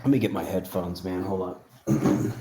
Let me get my headphones, man. Hold on.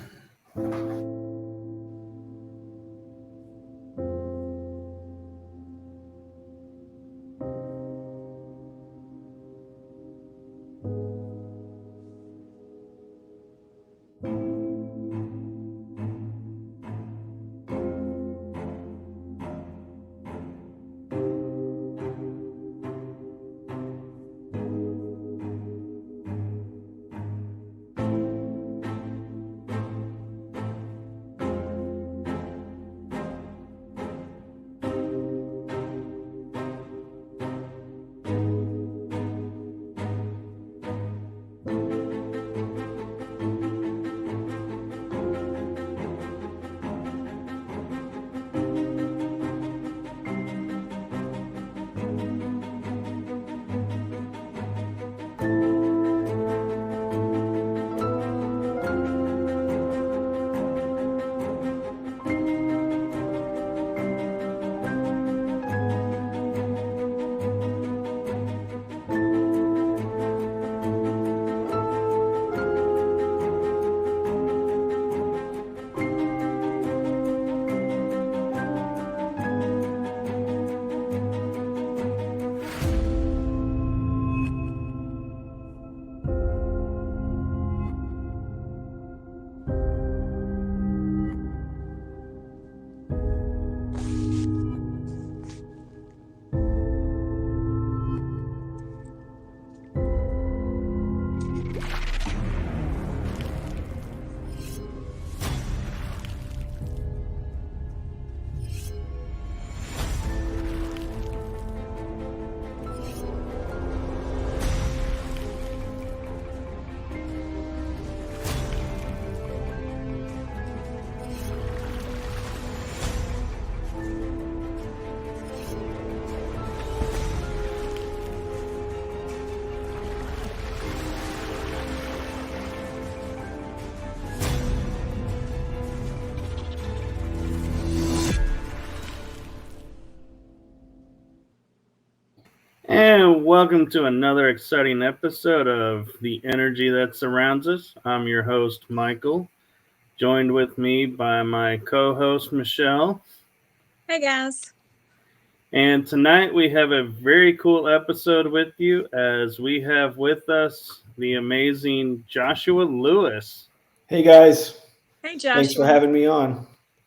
And welcome to another exciting episode of The Energy That Surrounds Us. I'm your host, Michael, joined with me by my co host, Michelle. Hey guys. And tonight we have a very cool episode with you as we have with us the amazing Joshua Lewis. Hey guys, Hey thanks for Joshua. having me on.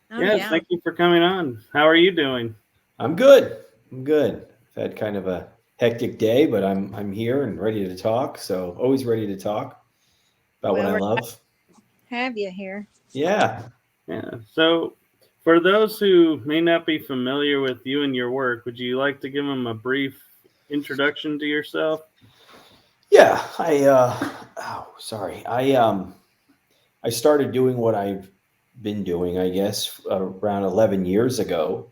Oh Yes, yeah. thank you for coming on. How are you doing? I'm good. I'm good. I've had kind of a hectic day, but I'm here and ready to talk. So always ready to talk about what Well, I we're love. have you here. Yeah. Yeah, so for those who may not be familiar with you and your work, would you like to give them a brief introduction to yourself? Yeah. I started doing what I've been doing, I guess, around 11 years ago.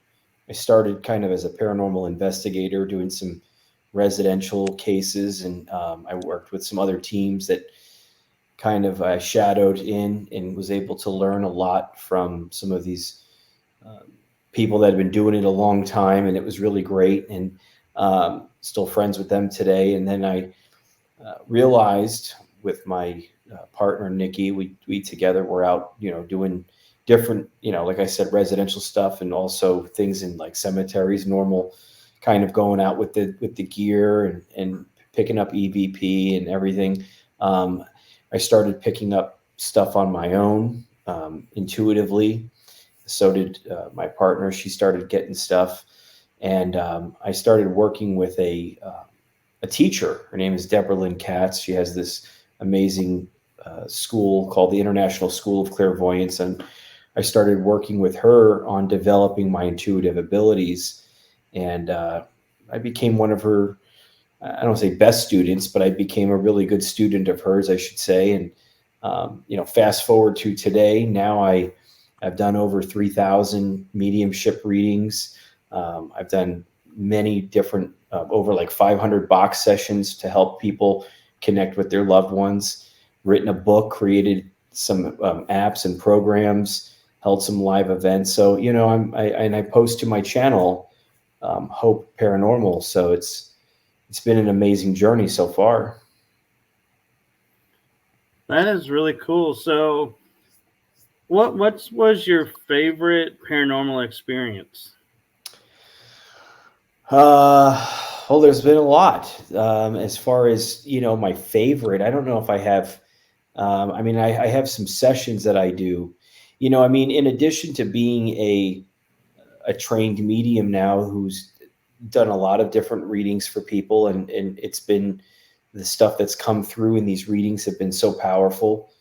I started kind of as a paranormal investigator doing some residential cases, and I worked with some other teams that kind of I shadowed in and was able to learn a lot from some of these um, people that had been doing it a long time, and it was really great. And still friends with them today. And then I realized with my partner Nikki, we together were out, doing different, like I said, residential stuff, and also things in like cemeteries, normal kind of going out with the gear and picking up EVP and everything. Um, I started picking up stuff on my own intuitively. So did my partner. She started getting stuff, and I started working with a teacher. Her name is Deborah Lynn Katz. She has this amazing school called the International School of Clairvoyance, and I started working with her on developing my intuitive abilities. And I became one of her, I don't say best students, but I became a really good student of hers, I should say. And fast forward to today, now I've done over 3,000 mediumship readings. I've done many different, over like 500 box sessions to help people connect with their loved ones, written a book, created some apps and programs, held some live events. So, I post to my channel, Hope Paranormal. So it's been an amazing journey so far. That is really cool. So, what was your favorite paranormal experience? Well, there's been a lot. As far as my favorite, I don't know if I have. I mean, I have some sessions that I do. I mean, in addition to being a trained medium now who's done a lot of different readings for people, and it's been the stuff that's come through in these readings have been so powerful.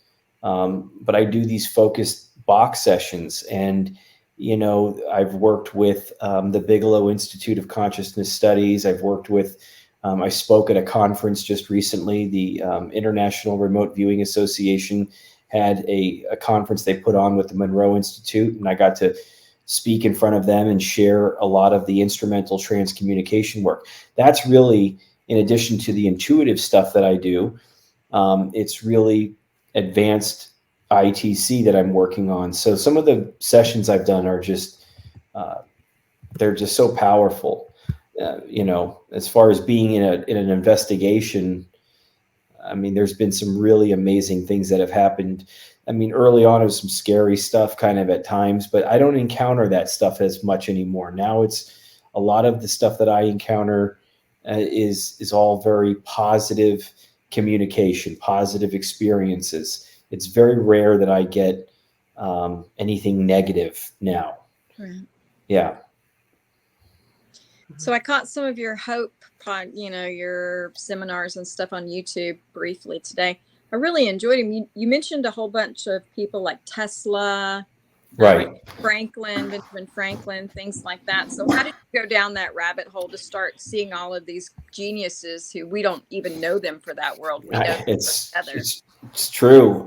But I do these focused box sessions, and I've worked with the Bigelow Institute of Consciousness Studies. I've worked with I spoke at a conference just recently. The International Remote Viewing Association had a conference they put on with the Monroe Institute, and I got to speak in front of them and share a lot of the instrumental transcommunication work. That's really, in addition to the intuitive stuff that I do, it's really advanced ITC that I'm working on. So some of the sessions I've done are just, they're just so powerful. As far as being in an investigation, I mean, there's been some really amazing things that have happened. I mean, early on, it was some scary stuff kind of at times, but I don't encounter that stuff as much anymore. Now it's a lot of the stuff that I encounter is all very positive communication, positive experiences. It's very rare that I get anything negative now. Right. Yeah. So I caught some of your H.O.P.E, your seminars and stuff on YouTube briefly today. I really enjoyed them. You mentioned a whole bunch of people like Tesla, Right. Benjamin Franklin, things like that. So how did you go down that rabbit hole to start seeing all of these geniuses who we don't even know them for that world? We know them together. It's true.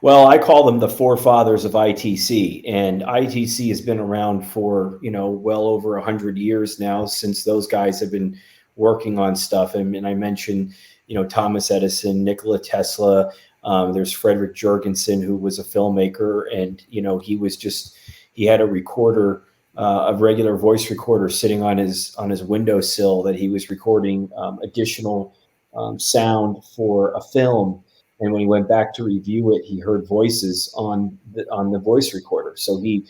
Well, I call them the forefathers of ITC, and ITC has been around for well over 100 years now, since those guys have been working on stuff. And I mentioned Thomas Edison, Nikola Tesla. There's Frederick Jurgensen, who was a filmmaker, and he had a recorder, a regular voice recorder, sitting on his windowsill that he was recording additional sound for a film. And when he went back to review it, he heard voices on the voice recorder. So he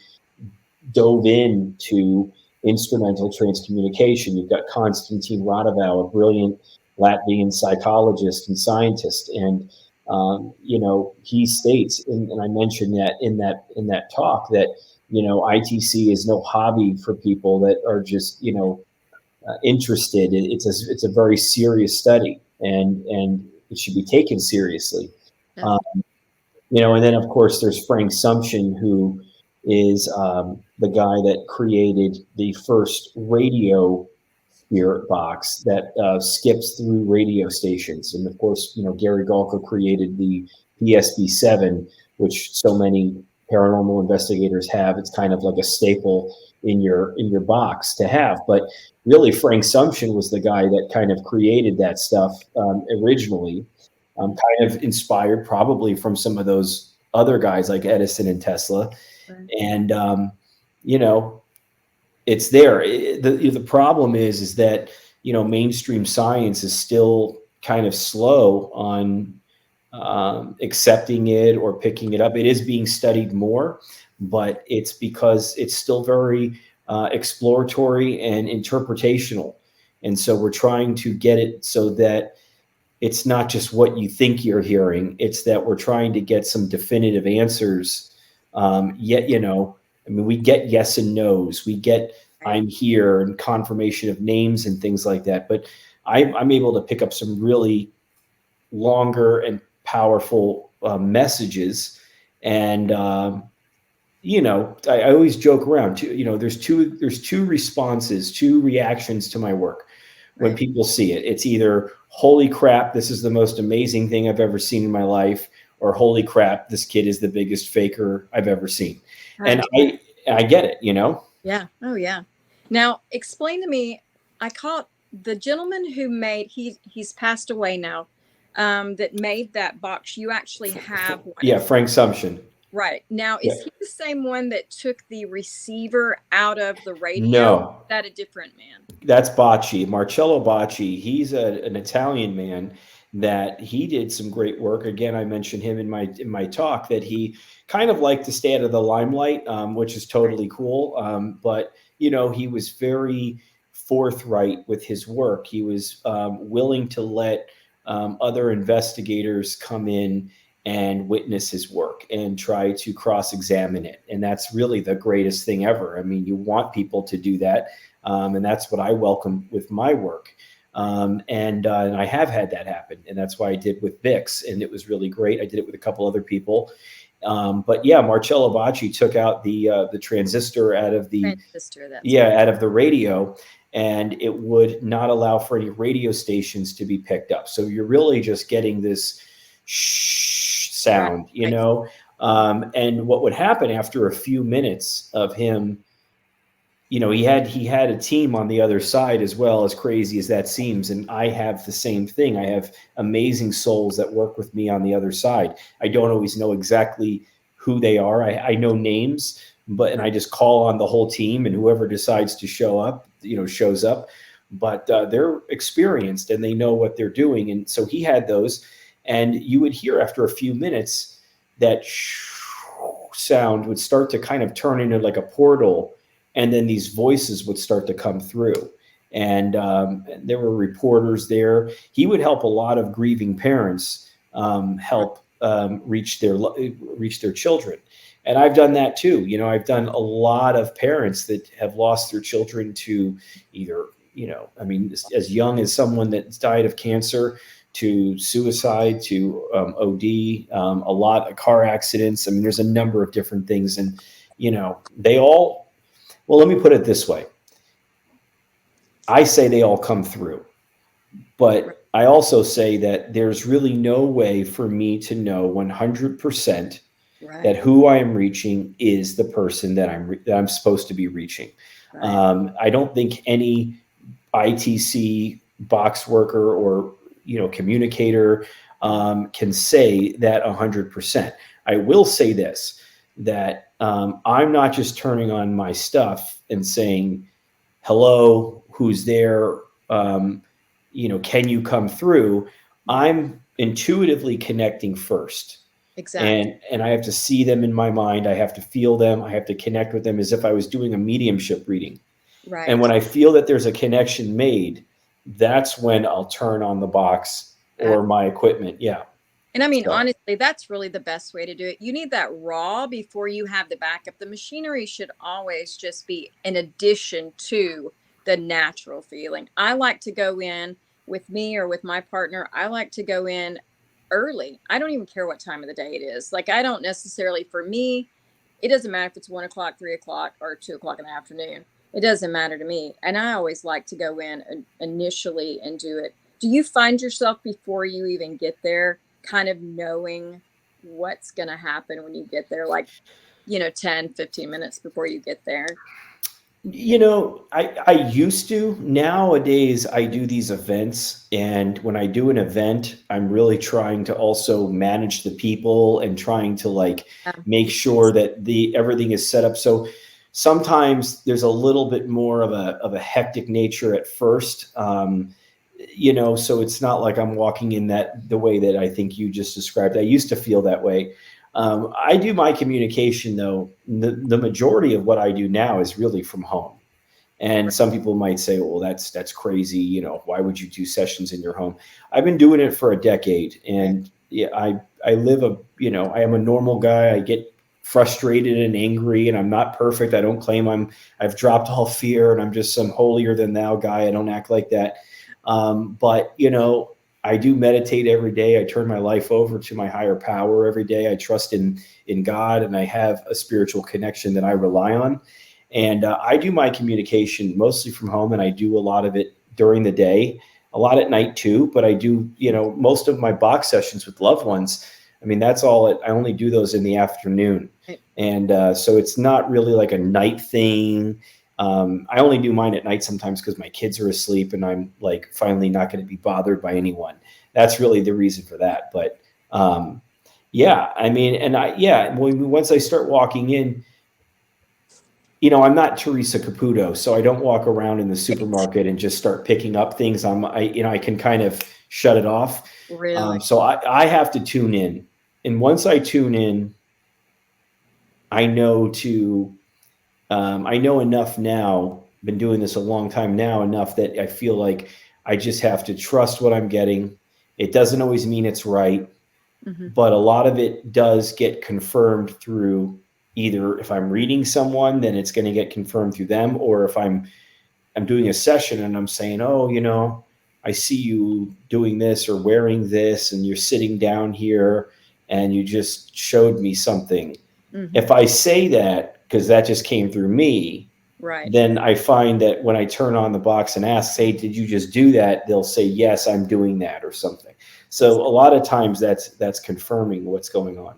dove into instrumental transcommunication. You've got Konstantin Radovan, a brilliant Latvian psychologist and scientist, and he states, and I mentioned that in that talk, that ITC is no hobby for people that are just interested. It's a very serious study, and it should be taken seriously. Yeah. And then of course there's Frank Sumption, who is the guy that created the first radio spirit box that skips through radio stations. And of course, Gary Galko created the PSB7, which so many paranormal investigators have. It's kind of like a staple in your box to have. But really, Frank Sumption was the guy that kind of created that stuff originally, kind of inspired probably from some of those other guys like Edison and Tesla. Right. And it's there. The problem is that mainstream science is still kind of slow on accepting it or picking it up. It is being studied more, but it's because it's still very exploratory and interpretational. And so we're trying to get it so that it's not just what you think you're hearing. It's that we're trying to get some definitive answers. Yet, I mean, we get yes and no's. We get I'm here and confirmation of names and things like that. But I'm able to pick up some really longer and powerful messages. And I always joke around. There's two responses, two reactions to my work when people see it. It's either holy crap, this is the most amazing thing I've ever seen in my life, or holy crap, this kid is the biggest faker I've ever seen. Right. And I get it, Yeah. Oh yeah. Now explain to me, I caught the gentleman who made, he's passed away now, that made that box. You actually have one. Yeah, Frank Sumption. Right. Now, is he the same one that took the receiver out of the radio? No. Is that a different man? That's Bocci, Marcello Bocci. He's an Italian man, that he did some great work. Again, I mentioned him in my talk, that he kind of liked to stay out of the limelight, which is totally cool. But he was very forthright with his work. He was willing to let other investigators come in and witness his work and try to cross-examine it. And that's really the greatest thing ever. I mean, you want people to do that. And that's what I welcome with my work. And I have had that happen. And that's why I did with Vix. And it was really great. I did it with a couple other people. But yeah, Marcello Bacci took out the transistor out of the out of the radio, and it would not allow for any radio stations to be picked up. So you're really just getting this shh sound, and what would happen after a few minutes of him, he had a team on the other side, as well, as crazy as that seems. And I have the same thing. I have amazing souls that work with me on the other side. I don't always know exactly who they are. I know names, and I just call on the whole team, and whoever decides to show up, shows up. But they're experienced and they know what they're doing. And so he had those, and you would hear after a few minutes that sound would start to kind of turn into like a portal. And then these voices would start to come through. And there were reporters there. He would help a lot of grieving parents reach their children. And I've done that too. I've done a lot of parents that have lost their children to either, as young as someone that's died of cancer, to suicide, to OD, a lot of car accidents. I mean, there's a number of different things. And, they all, well, let me put it this way. I say they all come through, but I also say that there's really no way for me to know 100% that who I am reaching is the person that I'm supposed to be reaching. Right. I don't think any ITC box worker or communicator can say that 100%. I will say this, that I'm not just turning on my stuff and saying, hello, who's there? Can you come through? I'm intuitively connecting first. Exactly. And I have to see them in my mind. I have to feel them. I have to connect with them as if I was doing a mediumship reading. Right. And when I feel that there's a connection made, that's when I'll turn on the box or my equipment. Yeah. And I mean, honestly, that's really the best way to do it. You need that raw before you have the backup. The machinery should always just be in addition to the natural feeling. I like to go in with me or with my partner. I like to go in early. I don't even care what time of the day it is. Like, I don't necessarily, for me, it doesn't matter if it's 1 o'clock, 3 o'clock, or 2 o'clock in the afternoon. It doesn't matter to me. And I always like to go in initially and do it. Do you find yourself before you even get there kind of knowing what's going to happen when you get there, like, 10, 15 minutes before you get there? I used to. Nowadays, I do these events. And when I do an event, I'm really trying to also manage the people and trying to make sure that everything is set up. So sometimes there's a little bit more of a hectic nature at first. So it's not like I'm walking in the way that I think you just described. I used to feel that way. I do my communication, though. The majority of what I do now is really from home. And some people might say, well, that's crazy. Why would you do sessions in your home? I've been doing it for a decade. And yeah, I live I am a normal guy. I get frustrated and angry, and I'm not perfect. I don't claim I've dropped all fear and I'm just some holier than thou guy. I don't act like that. But I do meditate every day. I turn my life over to my higher power every day. I trust in God, and I have a spiritual connection that I rely on. And I do my communication mostly from home, and I do a lot of it during the day, a lot at night too. But I do, most of my box sessions with loved ones. I mean, that's all. I only do those in the afternoon. And so it's not really like a night thing. I only do mine at night sometimes because my kids are asleep and I'm finally not going to be bothered by anyone. That's really the reason for that. But yeah, I mean, and once I start walking in, I'm not Teresa Caputo, so I don't walk around in the supermarket and just start picking up things. I can kind of shut it off. Really? So I have to tune in. And once I tune in, I know to, I know enough now, been doing this a long time now, enough that I feel like I just have to trust what I'm getting. It doesn't always mean it's right, Mm-hmm. but a lot of it does get confirmed through either if I'm reading someone, then it's going to get confirmed through them, or if I'm doing a session and I'm saying, oh, I see you doing this or wearing this, and you're sitting down here and you just showed me something. Mm-hmm. If I say that, because that just came through me, Right. then I find that when I turn on the box and ask, hey, did you just do that? They'll say, yes, I'm doing that or something. So a lot of times that's confirming what's going on.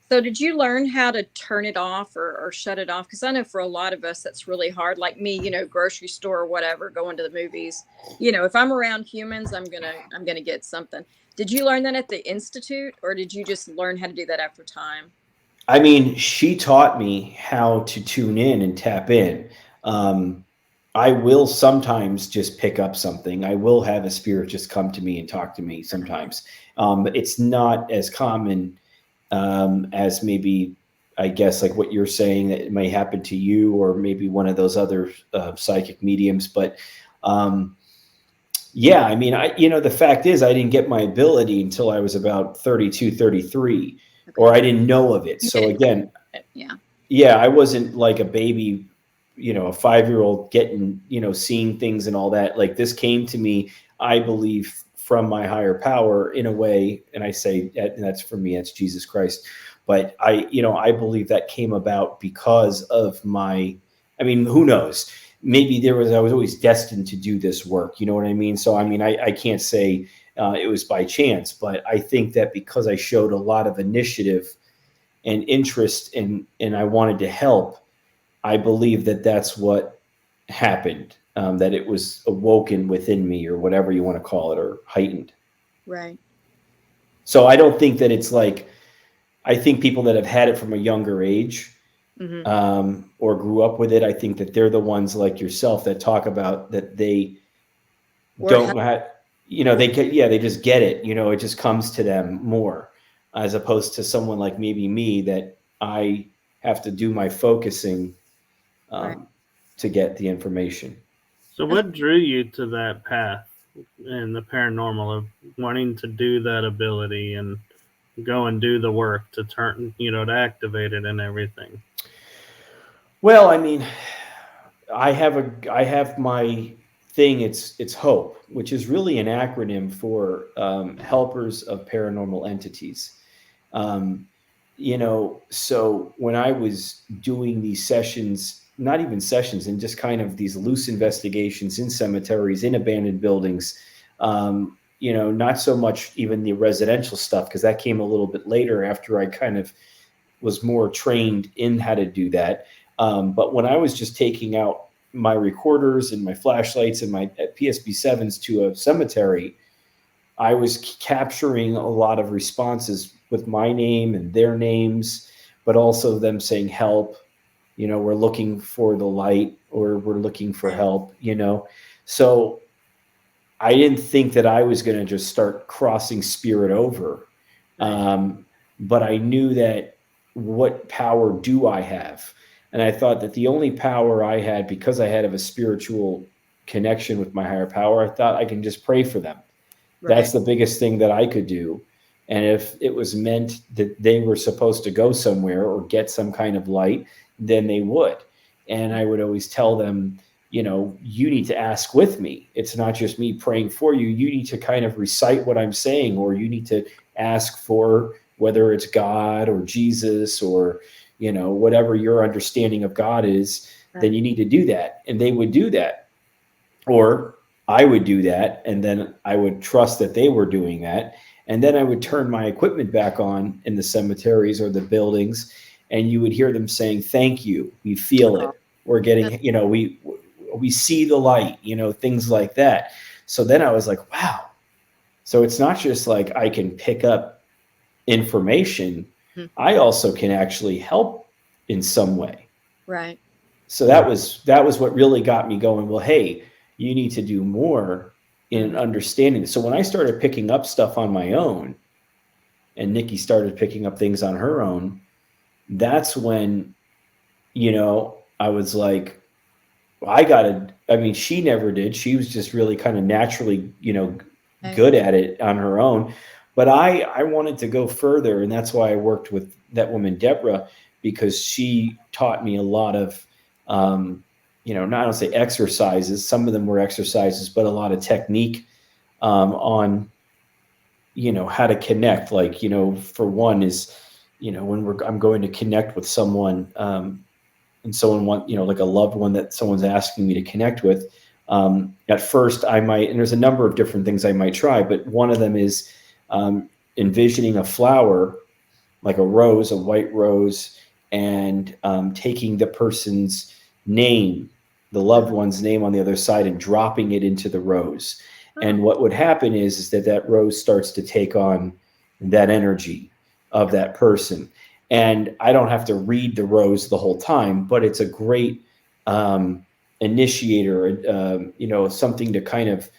So did you learn how to turn it off or shut it off? Because I know for a lot of us that's really hard. Like me, grocery store or whatever, going to the movies. If I'm around humans, I'm gonna get something. Did you learn that at the institute, or did you just learn how to do that after time? I mean, she taught me how to tune in and tap in. Um, I will sometimes just pick up something. I will have a spirit just come to me and talk to me sometimes. It's not as common as maybe, I guess, like what you're saying, that it may happen to you or maybe one of those other psychic mediums. But yeah, I mean, the fact is, I didn't get my ability until I was about 32, 33, or I Okay. didn't know of it. You So didn't know again, it. Yeah. yeah, I wasn't like a baby, a 5-year-old getting, seeing things and all that. Like this came to me, I believe, from my higher power in a way. And I say and that's for me, that's Jesus Christ. But I believe that came about because of I mean, who knows? Maybe I was always destined to do this work. You know what I mean? So, I mean, I can't say it was by chance, but I think that because I showed a lot of initiative and interest and I wanted to help, I believe that that's what happened, that it was awoken within me or whatever you want to call it, or heightened. Right. So I don't think that it's like, I think people that have had it from a younger age Mm-hmm. or grew up with it, I think that they're the ones like yourself that talk about that they Or don't have, they just get it, it just comes to them more, as opposed to someone like maybe me that I have to do my focusing right. um, to get the information. So, what drew you to that path in the paranormal of wanting to do that ability and go and do the work to turn, to activate it and everything? Well, I mean, I have my thing. It's H.O.P.E, which is really an acronym for Helpers of Paranormal Entities. Um, so when I was doing these sessions, not even sessions, and just kind of these loose investigations in cemeteries, in abandoned buildings, not so much even the residential stuff, because that came a little bit later after I kind of was more trained in how to do that. But when I was just taking out my recorders and my flashlights and my PSB7s to a cemetery, I was capturing a lot of responses with my name and their names, but also them saying help, we're looking for the light, or we're looking for help. So I didn't think that I was going to just start crossing spirit over. Right. But I knew that, what power do I have? And I thought that the only power I had, because I had a spiritual connection with my higher power, I thought I can just pray for them. Right. That's the biggest thing that I could do. And if it was meant that they were supposed to go somewhere or get some kind of light, then they would. And I would always tell them, you need to ask with me. It's not just me praying for you. You need to kind of recite what I'm saying, or you need to ask for, whether it's God or Jesus or, whatever your understanding of God is, then Right. you need to do that. And they would do that. Or I would do that, and then I would trust that they were doing that. And then I would turn my equipment back on in the cemeteries or the buildings, and you would hear them saying, thank you. We feel Oh, it. We're that's getting, we see the light, things like that. So then I was like, wow. So it's not just like I can pick up information, mhm. I also can actually help in some way. Right. So that was what really got me going. Well, hey, you need to do more. in understanding. So when I started picking up stuff on my own, and Nikki started picking up things on her own, that's when, I was like, I mean, she never did. She was just really kind of naturally, Okay. good at it on her own. But I wanted to go further. And that's why I worked with that woman, Deborah, because she taught me a lot of, not, I don't say exercises. Some of them were exercises, but a lot of technique on, how to connect. Like, for one is, when I'm going to connect with someone, and someone like a loved one that someone's asking me to connect with, at first I might, and there's a number of different things I might try, but one of them is envisioning a flower, like a rose, a white rose, and taking the person's name, the loved one's name on the other side, and dropping it into the rose. And what would happen is that rose starts to take on that energy of that person. And I don't have to read the rose the whole time, but it's a great initiator, something to kind of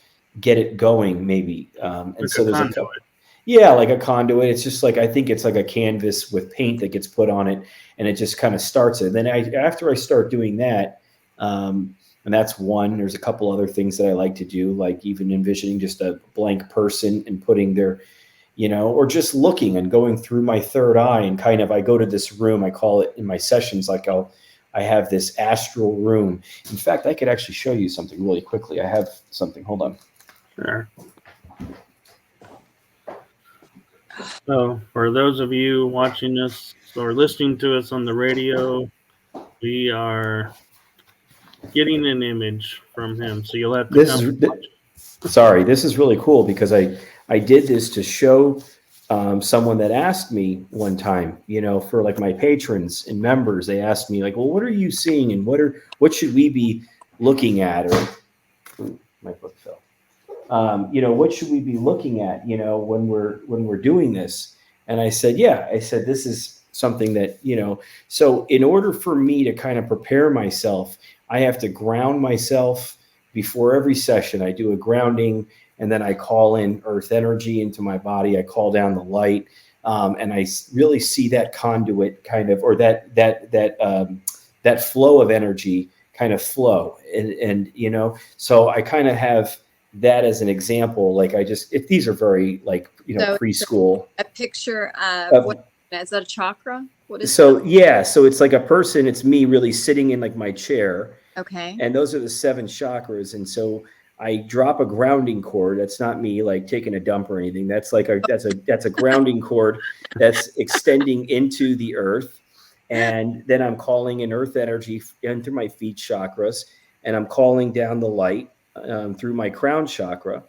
get it going, maybe. And Like so a there's conduit. yeah, like a conduit. It's just like, I think it's like a canvas with paint that gets put on it, and it just kind of starts it. Then after I start doing that, and that's one. There's a couple other things that I like to do, like even envisioning just a blank person and putting their, or just looking and going through my third eye, and kind of, I go to this room. I call it in my sessions, like I have this astral room. In fact, I could actually show you something really quickly. I have something. Hold on. Sure. So, for those of you watching us or listening to us on the radio, we are getting an image from him. So you'll have to This come is watch it. Sorry, this is really cool because I did this to show someone that asked me one time, for like my patrons and members. They asked me like, well, what are you seeing, and what should we be looking at? Or my book fell. What should we be looking at, when we're doing this? And I said, this is something that, so in order for me to kind of prepare myself, I have to ground myself before every session. I do a grounding, and then I call in earth energy into my body. I call down the light. And I really see that conduit kind of, or that flow of energy kind of flow. And so I kind of have that as an example. Like these are very like, So preschool. a picture of what is that, a chakra? What is So yeah, so it's like a person, it's me really sitting in like my chair, that? Okay. and those are the 7 chakras. And so I drop a grounding cord. That's not me like taking a dump or anything. That's like that's a grounding cord that's extending into the earth. And then I'm calling in earth energy in through my feet chakras, and I'm calling down the light through my crown chakra.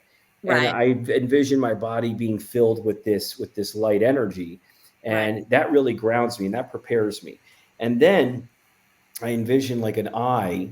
And Right. I envision my body being filled with this light energy, Right. and that really grounds me and that prepares me. And then I envision like an eye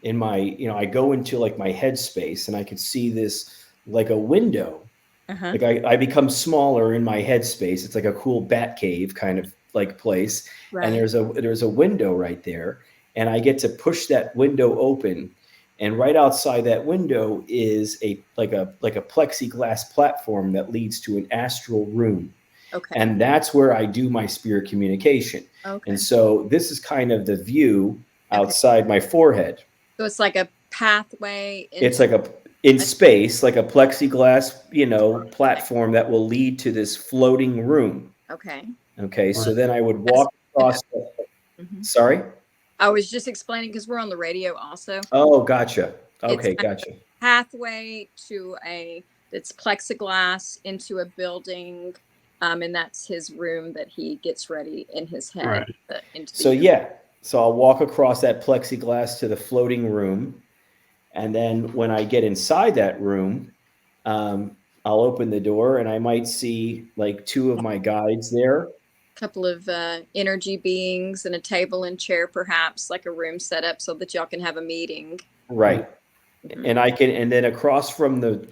in my, I go into like my headspace, and I could see this like a window. Uh-huh. Like I become smaller in my headspace. It's like a cool bat cave kind of like place. And Right. there's a window right there. And I get to push that window open. And right outside that window is a plexiglass platform that leads to an astral room. Okay. And that's where I do my spirit communication. Okay. And so this is kind of the view Okay. outside my forehead. So it's like a pathway It's into like in space, like a plexiglass, platform that will lead to this floating room. Okay. Okay. So Right. then I would walk across. Mhm. Sorry. I was just explaining because we're on the radio also. Oh, gotcha. It's Okay. kind of Gotcha. a pathway to it's plexiglass into a building. And that's his room that he gets ready in his head. Right. Into the So yeah. So I'll walk across that plexiglass to the floating room. And then when I get inside that room, I'll open the door, and I might see like 2 of my guides there. couple of energy beings and a table and chair, perhaps like a room set up so that y'all can have a meeting. Right. Mhm. And then across from the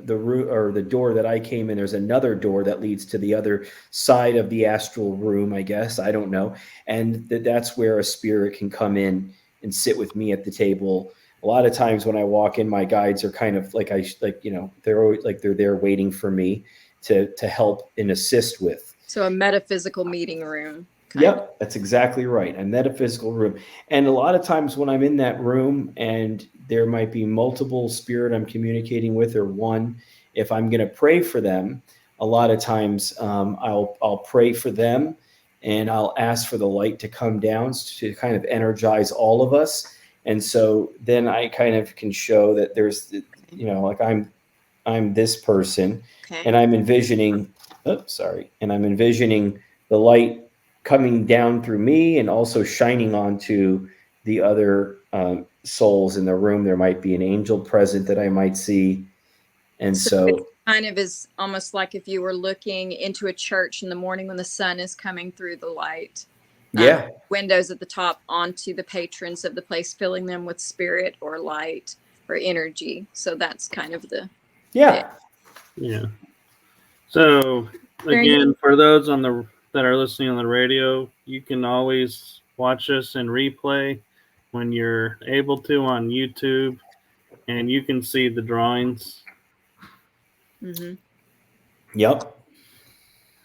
room or the door that I came in, there's another door that leads to the other side of the astral room, I guess. I don't know. And that's where a spirit can come in and sit with me at the table. a lot of times when I walk in, my guides are kind of like they're always like they're there waiting for me to help and assist with. So a metaphysical meeting room. Yep, that's exactly right. A metaphysical room. And a lot of times when I'm in that room and there might be multiple spirit I'm communicating with, or one, if I'm going to pray for them, a lot of times I'll pray for them and I'll ask for the light to come down to kind of energize all of us. And so then I kind of can show that there's, like I'm this person, and I'm envisioning, and I'm envisioning the light coming down through me and also shining onto the other souls in the room. There might be an angel present that I might see. And so it kind of is almost like if you were looking into a church in the morning when the sun is coming through the light. Yeah. Windows at the top onto the patrons of the place, filling them with spirit or light or energy. So that's kind of the Yeah. So again, for those that are listening on the radio, you can always watch us in replay when you're able to on YouTube, and you can see the drawings. Mm-hmm. Yep.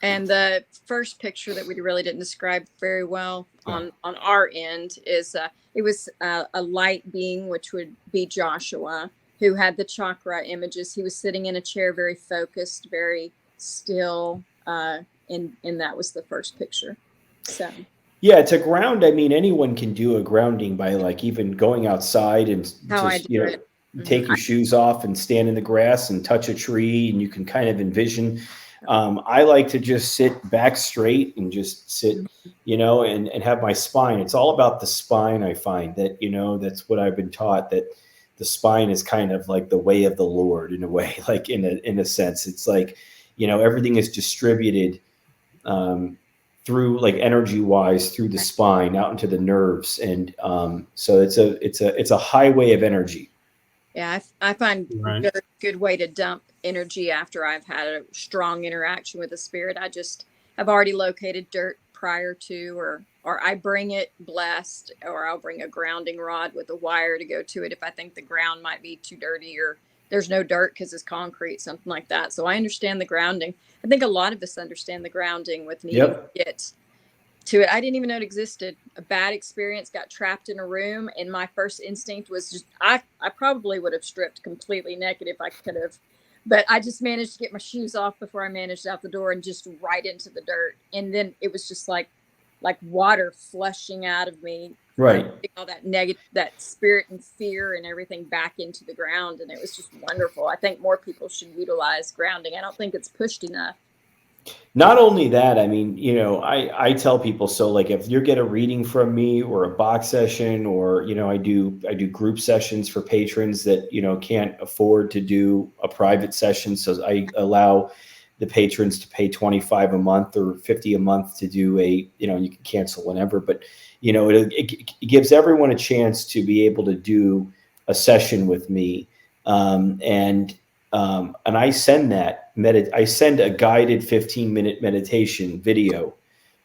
And the first picture that we really didn't describe very well on our end is it was a light being, which would be Joshua, who had the chakra images. He was sitting in a chair, very focused, very still, and that was the first picture. So yeah, to ground, I mean, anyone can do a grounding by like even going outside and just take your shoes off and stand in the grass and touch a tree, and you can kind of envision. I like to just sit back straight and just sit, and have my spine. It's all about the spine. I find that, that's what I've been taught, that the spine is kind of like the way of the Lord in a way, like in a sense. It's like, everything is distributed through, like, energy wise, through the spine out into the nerves. And so it's a highway of energy. Yeah, I find a good way to dump energy after I've had a strong interaction with the spirit. I've already located dirt prior to, or I bring it blessed, or I'll bring a grounding rod with a wire to go to it if I think the ground might be too dirty, or there's no dirt because it's concrete, something like that. So I understand the grounding. I think a lot of us understand the grounding with needing to get to it. I didn't even know it existed. A bad experience, got trapped in a room, and my first instinct was just, I probably would have stripped completely naked if I could have, but I just managed to get my shoes off before I managed out the door and just right into the dirt. And then it was just like water flushing out of me. Right. All that negative, that spirit and fear and everything back into the ground. And it was just wonderful. I think more people should utilize grounding. I don't think it's pushed enough. Not only that, I mean, I tell people, so like if you get a reading from me or a box session, or, I do group sessions for patrons that, can't afford to do a private session. So I allow the patrons to pay $25 a month or $50 a month to do you can cancel whenever, but, it gives everyone a chance to be able to do a session with me. And I send I send a guided 15-minute meditation video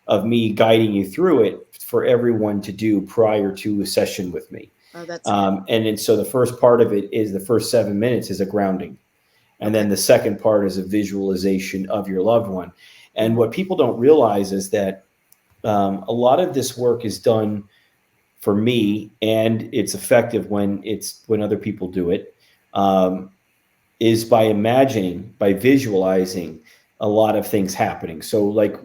of me guiding you through it for everyone to do prior to a session with me. Oh, that's and so the first part of it is, the first 7 minutes is a grounding. And then the second part is a visualization of your loved one. And what people don't realize is that a lot of this work is done for me, and it's effective when other people do it. Is by imagining, by visualizing a lot of things happening. So like,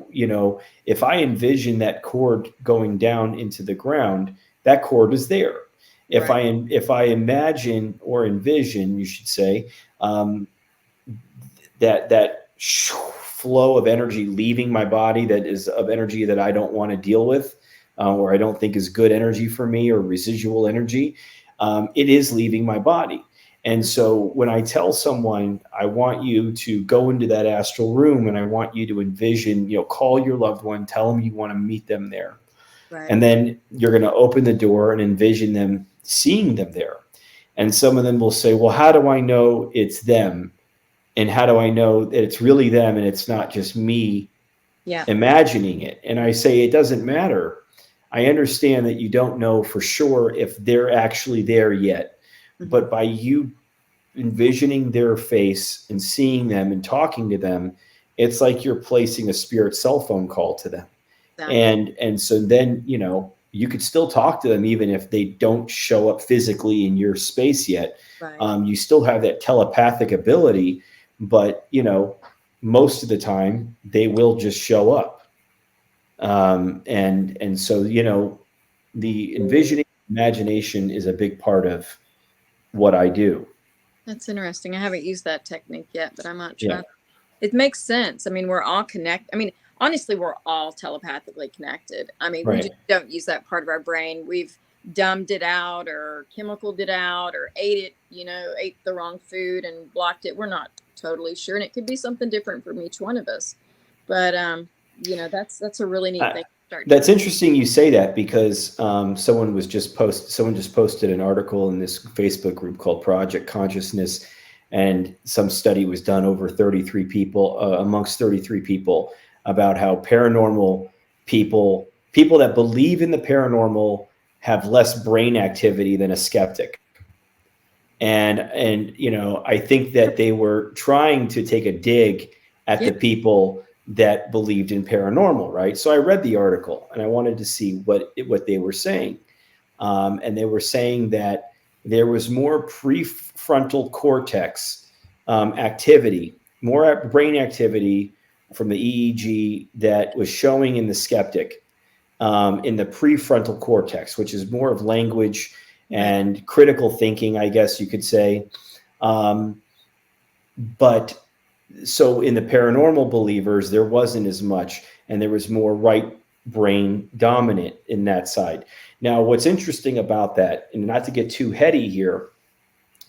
if I envision that cord going down into the ground, that cord is there. If I imagine or envision, you should say, that flow of energy leaving my body, that is of energy that I don't want to deal with, or I don't think is good energy for me, or residual energy, it is leaving my body. And so when I tell someone, I want you to go into that astral room and I want you to envision, call your loved one, tell them you want to meet them there. Right. And then you're going to open the door and envision them, seeing them there. And some of them will say, well, how do I know it's them? And how do I know that it's really them and it's not just me imagining it? And I say, it doesn't matter. I understand that you don't know for sure if they're actually there yet. but by you envisioning their face and seeing them and talking to them, it's like you're placing a spirit cell phone call to them. Exactly. And so then, you could still talk to them even if they don't show up physically in your space yet. Right. You still have that telepathic ability, but most of the time they will just show up. And so the envisioning imagination is a big part of what I do. That's interesting. I haven't used that technique yet, but I might Yeah. try. It makes sense. I mean, we're all connected. I mean, honestly, we're all telepathically connected. I mean, we Right. just don't use that part of our brain. We've dumbed it out or chemicaled it out or ate the wrong food and blocked it. We're not totally sure. And it could be something different from each one of us. But, that's a really neat thing to start That's doing. interesting you say that, because someone just posted an article in this Facebook group called Project Consciousness, and some study was done over 33 people, amongst 33 people, about how paranormal people that believe in the paranormal have less brain activity than a skeptic. And I think that they were trying to take a dig at Yeah. the people that believed in paranormal, right? So I read the article and I wanted to see what they were saying, and they were saying that there was more prefrontal cortex activity, more brain activity from the EEG that was showing in the skeptic, in the prefrontal cortex, which is more of language Right. and critical thinking, I guess you could say. But so in the paranormal believers, there wasn't as much, and there was more right brain dominant in that side. Now, what's interesting about that, and not to get too heady here,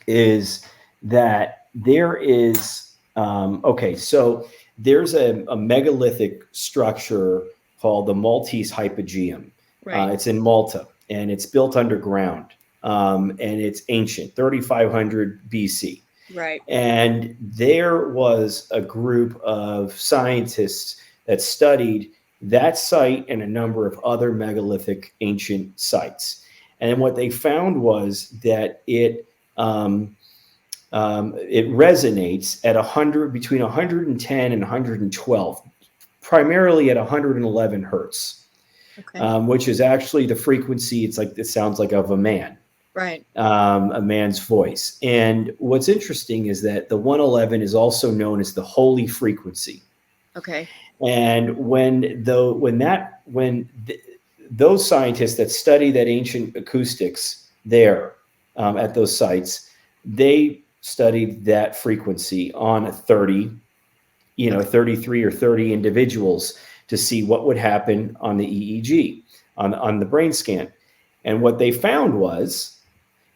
is that there is, okay, so there's a megalithic structure called the Maltese Hypogeum. Right. It's in Malta, and it's built underground, and it's ancient, 3500 BC. Right. And there was a group of scientists that studied that site and a number of other megalithic ancient sites. And what they found was that it resonates at 100, between 110 and 112, primarily at 111 hertz, Okay. which is actually the frequency. It's like, it sounds like of a man. Right. A man's voice. And what's interesting is that the 111 is also known as the holy frequency. Okay. And those scientists that study that ancient acoustics there, at those sites, they studied that frequency on 30, 33 or 30 individuals, to see what would happen on the EEG, on the brain scan. And what they found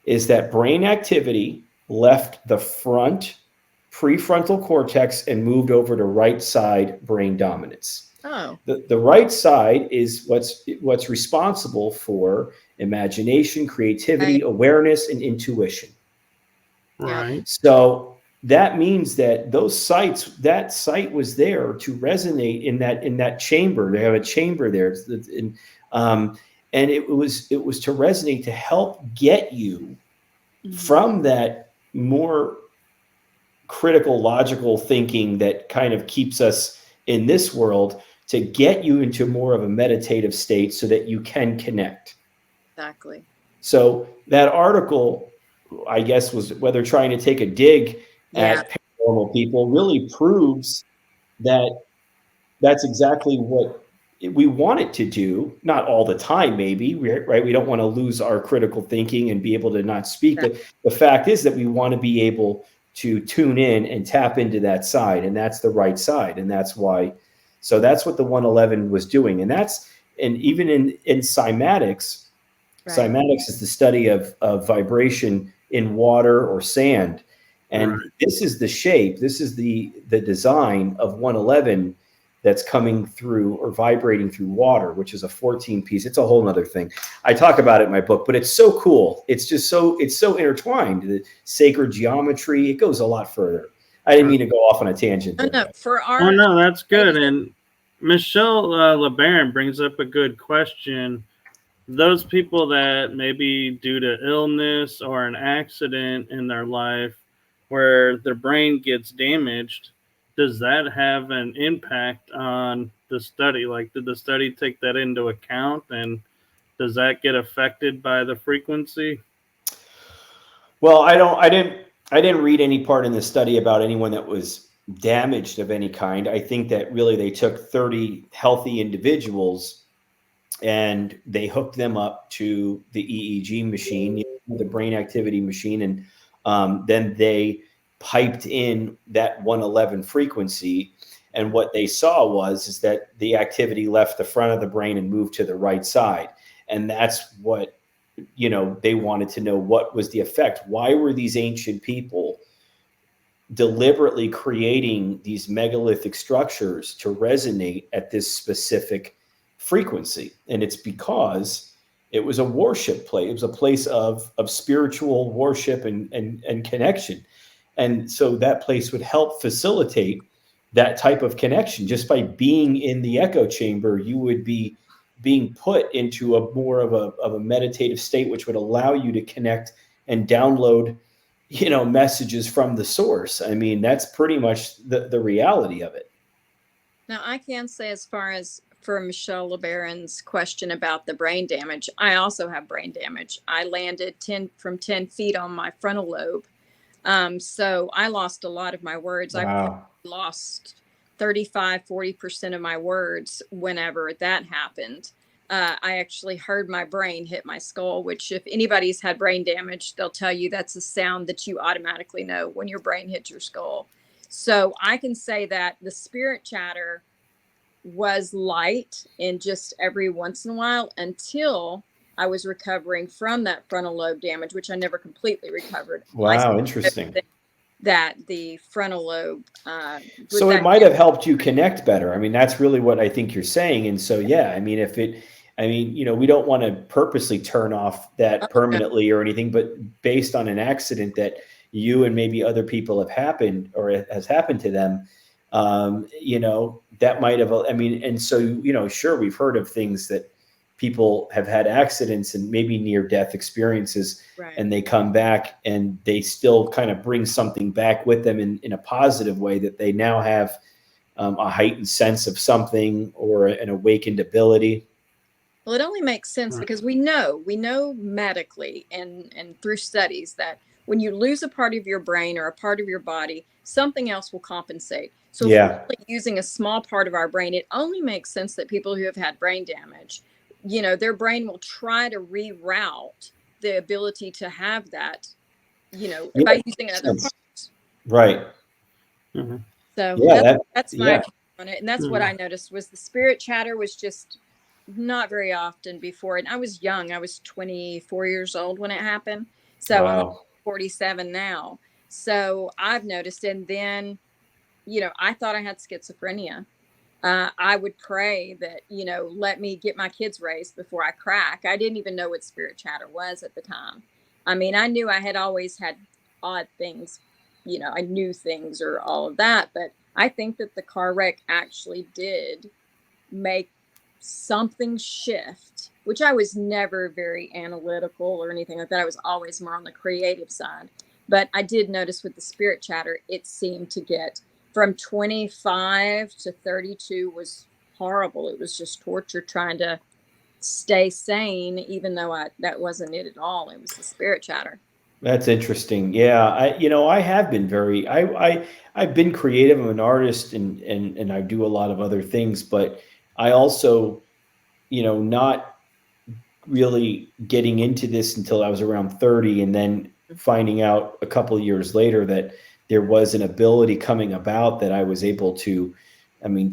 is that brain activity left the front prefrontal cortex and moved over to right side brain dominance. Oh. The right side is what's responsible for imagination, creativity, Right. awareness, and intuition. Yeah. Right. So that means that that site was there to resonate in that chamber. They have a chamber there, and it was to resonate, to help get you from that more critical, logical thinking that kind of keeps us in this world, to get you into more of a meditative state so that you can connect. Exactly. So that article, I guess, was whether trying to take a dig Yeah. at paranormal people, really proves that that's exactly what we want it to do. Not all the time, maybe, right? We don't want to lose our critical thinking and be able to not speak. But the fact is that we want to be able to tune in and tap into that side, and that's the right side. And that's why, so that's what the 111 was doing. And even in cymatics, Right. cymatics is the study of vibration in water or sand. And Right. this is the shape, this is the design of 111 that's coming through or vibrating through water, which is a 14 piece. It's a whole nother thing. I talk about it in my book, but it's so cool. It's so intertwined. The sacred geometry, it goes a lot further. I didn't mean to go off on a tangent Oh, there. no, for Oh our no, that's good. ladies that- And Michelle LeBaron brings up a good question those people that maybe due to illness or an accident in their life where their brain gets damaged, does that have an impact on the study? Like, did the study take that into account, and does that get affected by the frequency? Well, I didn't read any part in the study about anyone that was damaged of any kind. I think that really they took 30 healthy individuals and they hooked them up to the EEG machine, the brain activity machine, and then they piped in that 111 frequency. And what they saw was is that the activity left the front of the brain and moved to the right side, and that's what they wanted to know, what was the effect. Why were these ancient people deliberately creating these megalithic structures to resonate at this specific frequency? And it's because it was a worship place. It was a place of spiritual worship and connection. And so that place would help facilitate that type of connection. Just by being in the echo chamber, you would be being put into a more of a meditative state, which would allow you to connect and download messages from the source. I mean, that's pretty much the reality of it. Now, I can say, as far as for Michelle LeBaron's question about the brain damage, I also have brain damage. I landed 10 feet on my frontal lobe. So I lost a lot of my words. Wow. I lost 35-40% of my words whenever that happened. I actually heard my brain hit my skull, which if anybody's had brain damage, they'll tell you that's a sound that you automatically know when your brain hits your skull. So I can say that the spirit chatter was light and just every once in a while until I was recovering from that frontal lobe damage, which I never completely recovered. Wow, interesting. That the frontal lobe. So it might have helped you connect better. I mean, that's really what I think you're saying. And so, yeah, I mean, we don't want to purposely turn off that permanently or anything, but based on an accident that you and maybe other people have happened or has happened to them, that might have, and so, sure, we've heard of things that people have had accidents and maybe near death experiences, right, and they come back and they still kind of bring something back with them in a positive way, that they now have a heightened sense of something or an awakened ability. Well, it only makes sense because we know medically and through studies that when you lose a part of your brain or a part of your body, something else will compensate. So if we're only using a small part of our brain, it only makes sense that people who have had brain damage, their brain will try to reroute the ability to have that, by using other parts. Right. Mm-hmm. So that's my opinion on it. And that's what I noticed was the spirit chatter was just not very often before. And I was young. I was 24 years old when it happened. So I'm 47 now. So I've noticed. And then, I thought I had schizophrenia. I would pray that, let me get my kids raised before I crack. I didn't even know what spirit chatter was at the time. I mean, I knew I had always had odd things, I knew things or all of that. But I think that the car wreck actually did make something shift, which I was never very analytical or anything like that. I was always more on the creative side. But I did notice with the spirit chatter, it seemed to get from 25 to 32 was horrible. It was just torture trying to stay sane, even though that wasn't it at all. It was the spirit chatter. That's interesting. Yeah, I have been I've been creative. I'm an artist and I do a lot of other things, but I also, not really getting into this until I was around 30, and then finding out a couple of years later that there was an ability coming about that I was able to,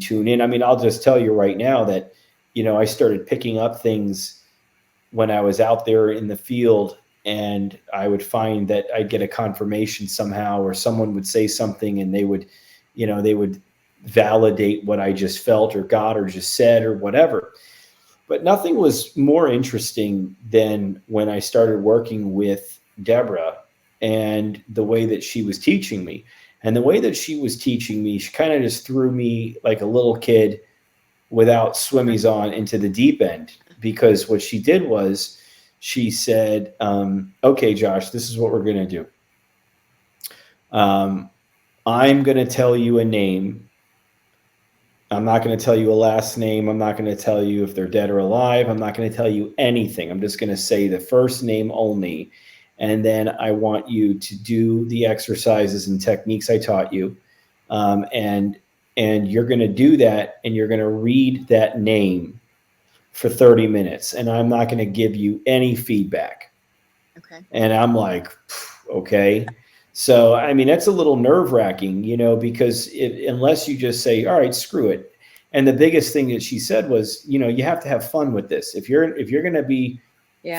tune in. I'll just tell you right now that, I started picking up things when I was out there in the field, and I would find that I'd get a confirmation somehow, or someone would say something and they would validate what I just felt or got or just said or whatever. But nothing was more interesting than when I started working with Deborah and the way that she was teaching me. And the way that she was teaching me, she kind of just threw me like a little kid without swimmies on into the deep end. because what she did was she said, okay, Josh, this is what we're going to do. I'm going to tell you a name. I'm not going to tell you a last name. I'm not going to tell you if they're dead or alive. I'm not going to tell you anything. I'm just going to say the first name only. And then I want you to do the exercises and techniques I taught you. And you're going to do that, and you're going to read that name for 30 minutes. And I'm not going to give you any feedback. Okay. And I'm like, okay. So, I mean, that's a little nerve wracking, because unless you just say, all right, screw it. And the biggest thing that she said was, you have to have fun with this. If you're going to be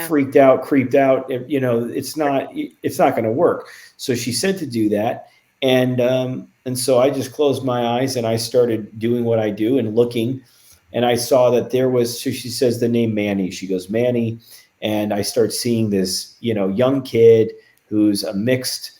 freaked out, creeped out, it's not going to work. So she said to do that. And so I just closed my eyes and I started doing what I do and looking, and I saw that so she says the name Manny. She goes, Manny. And I start seeing this, young kid who's a mixed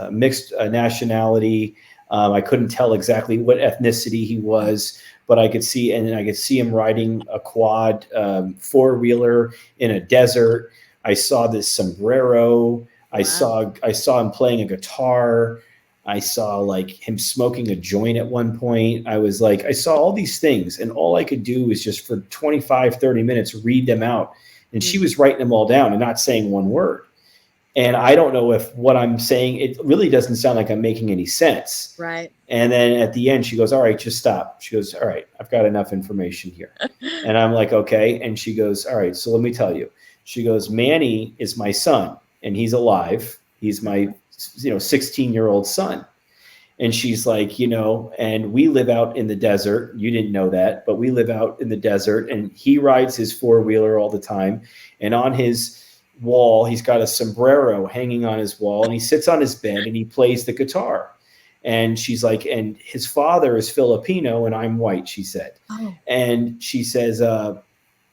mixed nationality. I couldn't tell exactly what ethnicity he was, but I could see him riding a quad 4-wheeler in a desert. I saw this sombrero. I saw him playing a guitar. I saw like him smoking a joint at one point. I saw all these things, and all I could do was just for 25, 30 minutes, read them out. And she was writing them all down and not saying one word. And I don't know if what I'm saying, it really doesn't sound like I'm making any sense. Right. And then at the end, she goes, all right, just stop. She goes, all right, I've got enough information here. And I'm like, okay. And she goes, all right, so let me tell you. She goes, Manny is my son, and he's alive. He's my 16-year-old son. And she's like, and we live out in the desert. You didn't know that, but we live out in the desert, and he rides his 4-wheeler all the time. And on his wall, he's got a sombrero hanging on his wall, and he sits on his bed and he plays the guitar. And she's like, and his father is Filipino and I'm white, she said. Oh. And she says,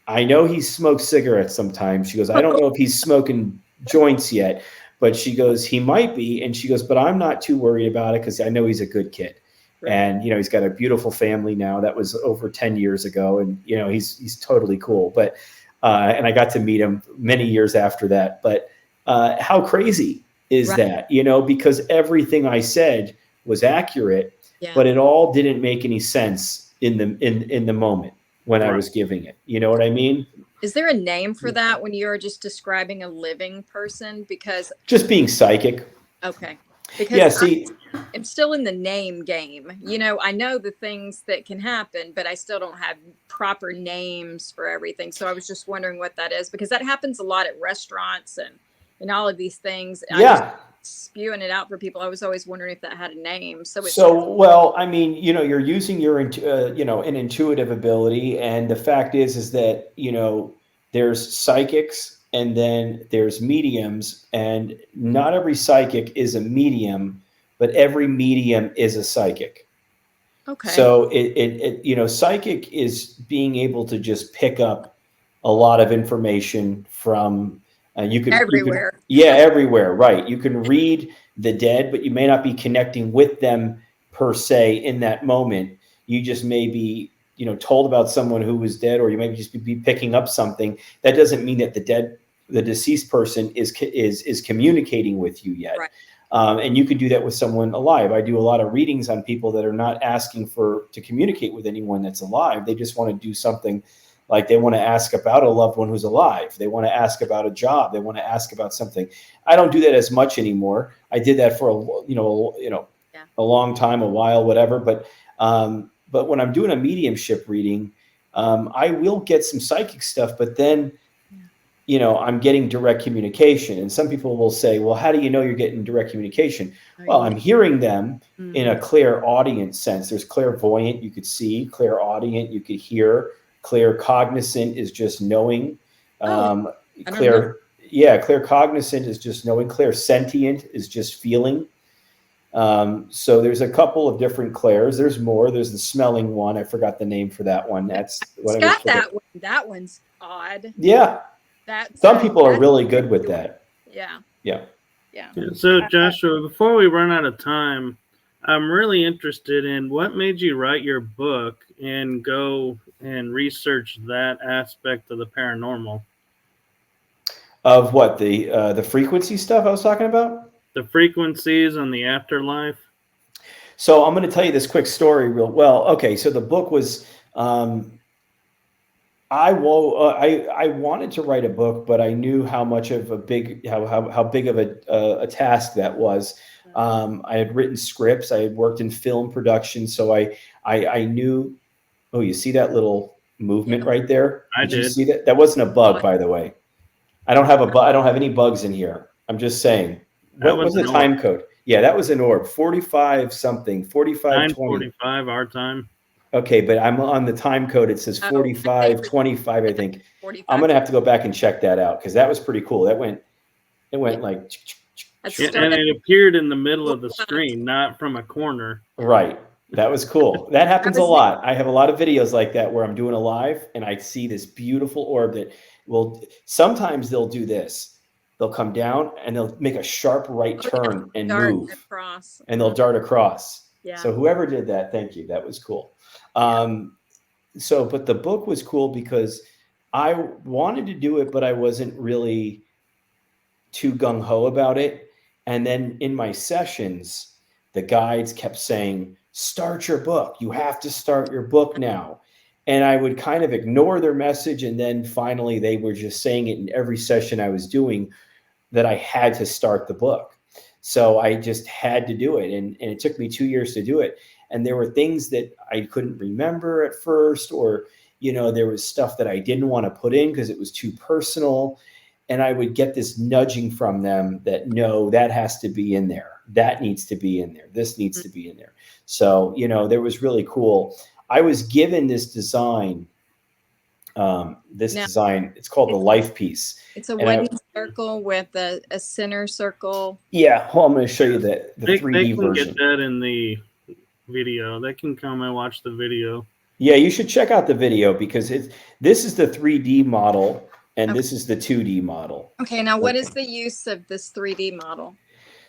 I know he smokes cigarettes sometimes. She goes, I don't know if he's smoking joints yet. But she goes, he might be. And she goes, but I'm not too worried about it because I know he's a good kid. Right. And, he's got a beautiful family now. That was over 10 years ago. And, he's totally cool. But, and I got to meet him many years after that. But how crazy is that, because everything I said was accurate, but it all didn't make any sense in the moment when I was giving it. You know what I mean? Is there a name for that when you're just describing a living person? Because just being psychic. Okay. Because I'm still in the name game. I know the things that can happen, but I still don't have proper names for everything. So I was just wondering what that is, because that happens a lot at restaurants and all of these things. Yeah. Spewing it out for people. I was always wondering if that had a name. Well, I mean, you're using your, an intuitive ability. And the fact is that, there's psychics and then there's mediums, and not every psychic is a medium, but every medium is a psychic. Okay. So psychic is being able to just pick up a lot of information from, you could everywhere. Everywhere. Right. You can read the dead, but you may not be connecting with them per se in that moment. You just may be, told about someone who was dead, or you may just be picking up something. That doesn't mean that the deceased person is communicating with you yet. Right. And you can do that with someone alive. I do a lot of readings on people that are not asking to communicate with anyone that's alive. They just want to do something. Like they want to ask about a loved one who's alive. They want to ask about a job. They want to ask about something. I don't do that as much anymore. I did that for a long time, a while, whatever. But when I'm doing a mediumship reading, I will get some psychic stuff. But then, I'm getting direct communication. And some people will say, "Well, how do you know you're getting direct communication?" Well, I'm hearing them in a clairaudient sense. There's clairvoyant, you could see. Clairaudient, you could hear. Claircognizant is just knowing. Claircognizant is just knowing. Clairsentient is just feeling. So there's a couple of different clairs. There's more. There's the smelling one. I forgot the name for that one. That's what I got that one. That one's odd. Yeah. Some people are really good with that. Yeah. Yeah. So Joshua, before we run out of time, I'm really interested in what made you write your book and go and research that aspect of the paranormal. Of what, the frequency stuff I was talking about? The frequencies and the afterlife. So I'm going to tell you this quick story real well. Okay, so the book was I wanted to write a book, but I knew how much of a big how big of a task that was. I had written scripts. I had worked in film production, so I knew. Oh, you see that little movement Yeah. right there? I Did you did. see that? That wasn't a bug, by the way. I don't have I don't have any bugs in here. I'm just saying. That What was was the an orb. time code? Yeah, that was an orb. 45 something. 4520. 9:45 our time. Okay, but I'm on the time code. It says Oh, I think 4525, I think. I'm 45. gonna have to go back and check that out because that was pretty cool. It went like It And started it appeared in the middle of the screen, not from a corner. right. That was cool. That I happens a was lot. I have a lot of videos like that where I'm doing a live and I see this beautiful orb that will sometimes they'll do this. They'll come down and they'll make a sharp right turn and dart move across. and they'll dart across. Yeah. So whoever did that, thank you. That was cool. Yeah. So, but the book was cool because I wanted to do it, but I wasn't really too gung ho about it. And then in my sessions, the guides kept saying, start your book. You have to start your book now. And I would kind of ignore their message. And then finally, they were just saying it in every session I was doing that I had to start the book. So I just had to do it. And it took me 2 years to do it. And there were things that I couldn't remember at first, or, there was stuff that I didn't want to put in because it was too personal. And I would get this nudging from them that, no, that has to be in there. That needs to be in there. This needs to be in there. So, there was really cool. I was given this design. Design, it's called the life piece. It's a And wooden circle with a center circle. Yeah, well, I'm going to show you the They 3D can version. get that in the video. They can come and watch the video. Yeah, you should check out the video because this is the 3D model and this is the 2D model. Okay, now what is the use of this 3D model?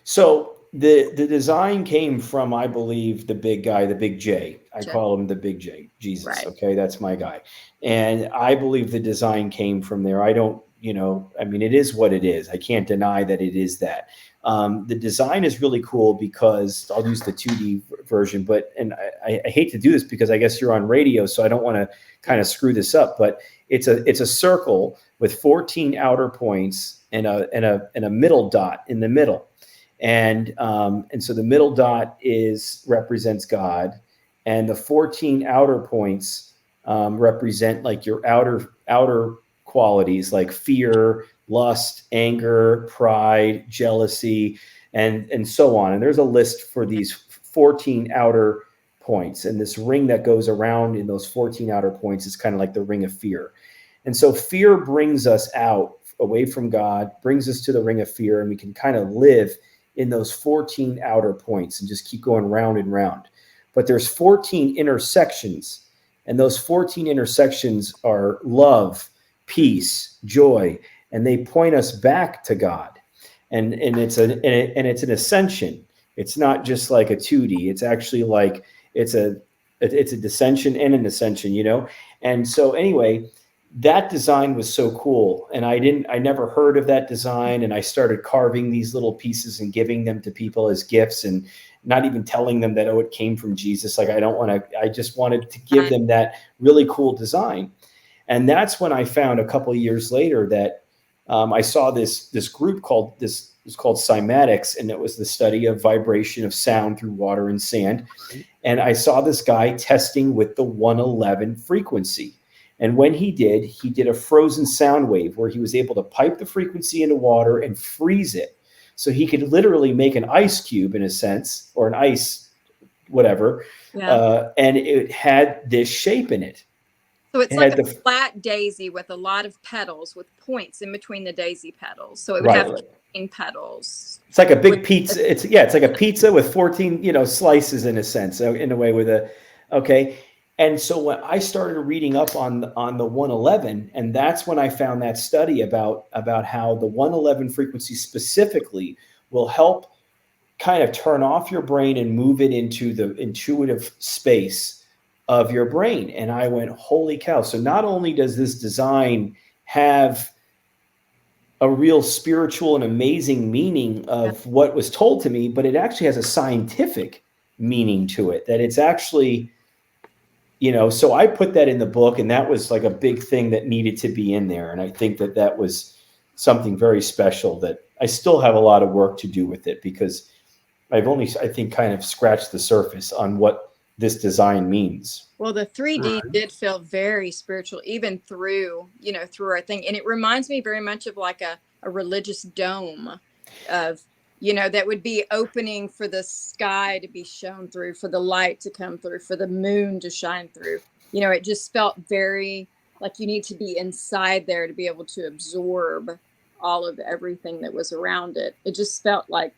So the design came from, I believe, the big guy, the big J. I call him the big J, Jesus. Right. Okay, that's my guy. And I believe the design came from there. I don't, it is what it is. I can't deny that it is that. The design is really cool because I'll use the 2D version, and I hate to do this because I guess you're on radio, so I don't want to kind of screw this up, but it's a circle with 14 outer points and a middle dot in the middle. And so the middle dot represents God, and the 14 outer points represent like your outer qualities like fear, lust, anger, pride, jealousy, and so on. And there's a list for these 14 outer points, and this ring that goes around in those 14 outer points is kind of like the ring of fear. And so fear brings us out away from God, brings us to the ring of fear, and we can kind of live in those 14 outer points and just keep going round and round. But there's 14 intersections, and those 14 intersections are love, peace, joy, and they point us back to God. And it's an ascension. It's not just like a 2D. It's actually like it's a descension and an ascension, And so anyway, that design was so cool. And I never heard of that design. And I started carving these little pieces and giving them to people as gifts and not even telling them that, it came from Jesus. Like, I just wanted to give them that really cool design. And that's when I found a couple of years later that I saw this group called cymatics, and it was the study of vibration of sound through water and sand. And I saw this guy testing with the 111 frequency. And when he did a frozen sound wave where he was able to pipe the frequency into water and freeze it. So he could literally make an ice cube in a sense, or an ice, whatever. Yeah. And it had this shape in it. So it's like a flat daisy with a lot of petals with points in between the daisy petals. So it would have 14 petals. It's like a big pizza. It's like a pizza with 14, slices in a sense, in a way okay. And so when I started reading up on the 111, and that's when I found that study about how the 111 frequency specifically will help kind of turn off your brain and move it into the intuitive space of your brain. And I went, holy cow. So not only does this design have a real spiritual and amazing meaning of what was told to me, but it actually has a scientific meaning to it, that it's actually, so I put that in the book, and that was like a big thing that needed to be in there. And I think that that was something very special that I still have a lot of work to do with it, because I've only, I think, kind of scratched the surface on what this design means. Well, the 3D did feel very spiritual, even through our thing. And it reminds me very much of like a religious dome of, that would be opening for the sky to be shown through, for the light to come through, for the moon to shine through. It just felt very like you need to be inside there to be able to absorb all of everything that was around it. It just felt like,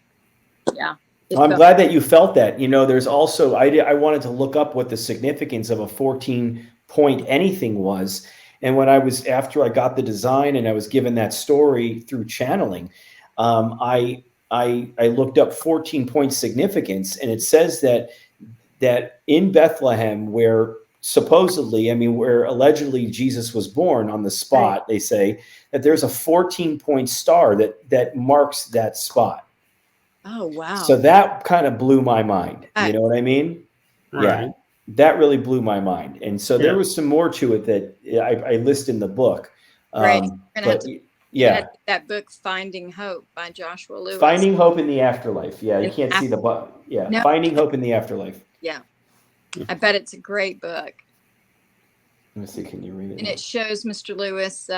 I'm glad that you felt that. There's also, I wanted to look up what the significance of a 14-point anything was. And when after I got the design and I was given that story through channeling, I looked up 14-point significance, and it says that in Bethlehem, where supposedly, where allegedly Jesus was born on the spot, right, they say that there's a 14-point star that marks that spot. Oh, wow. So that kind of blew my mind. You know what I mean? Right. Yeah, that really blew my mind. And so there was some more to it that I list in the book. Right. That book, Finding Hope by Joshua Lewis. Finding Hope in the Afterlife. Yeah, you can't see the book. Yeah, no. Finding Hope in the Afterlife. Yeah. I bet it's a great book. Let me see, can you read it? And it shows Mr. Lewis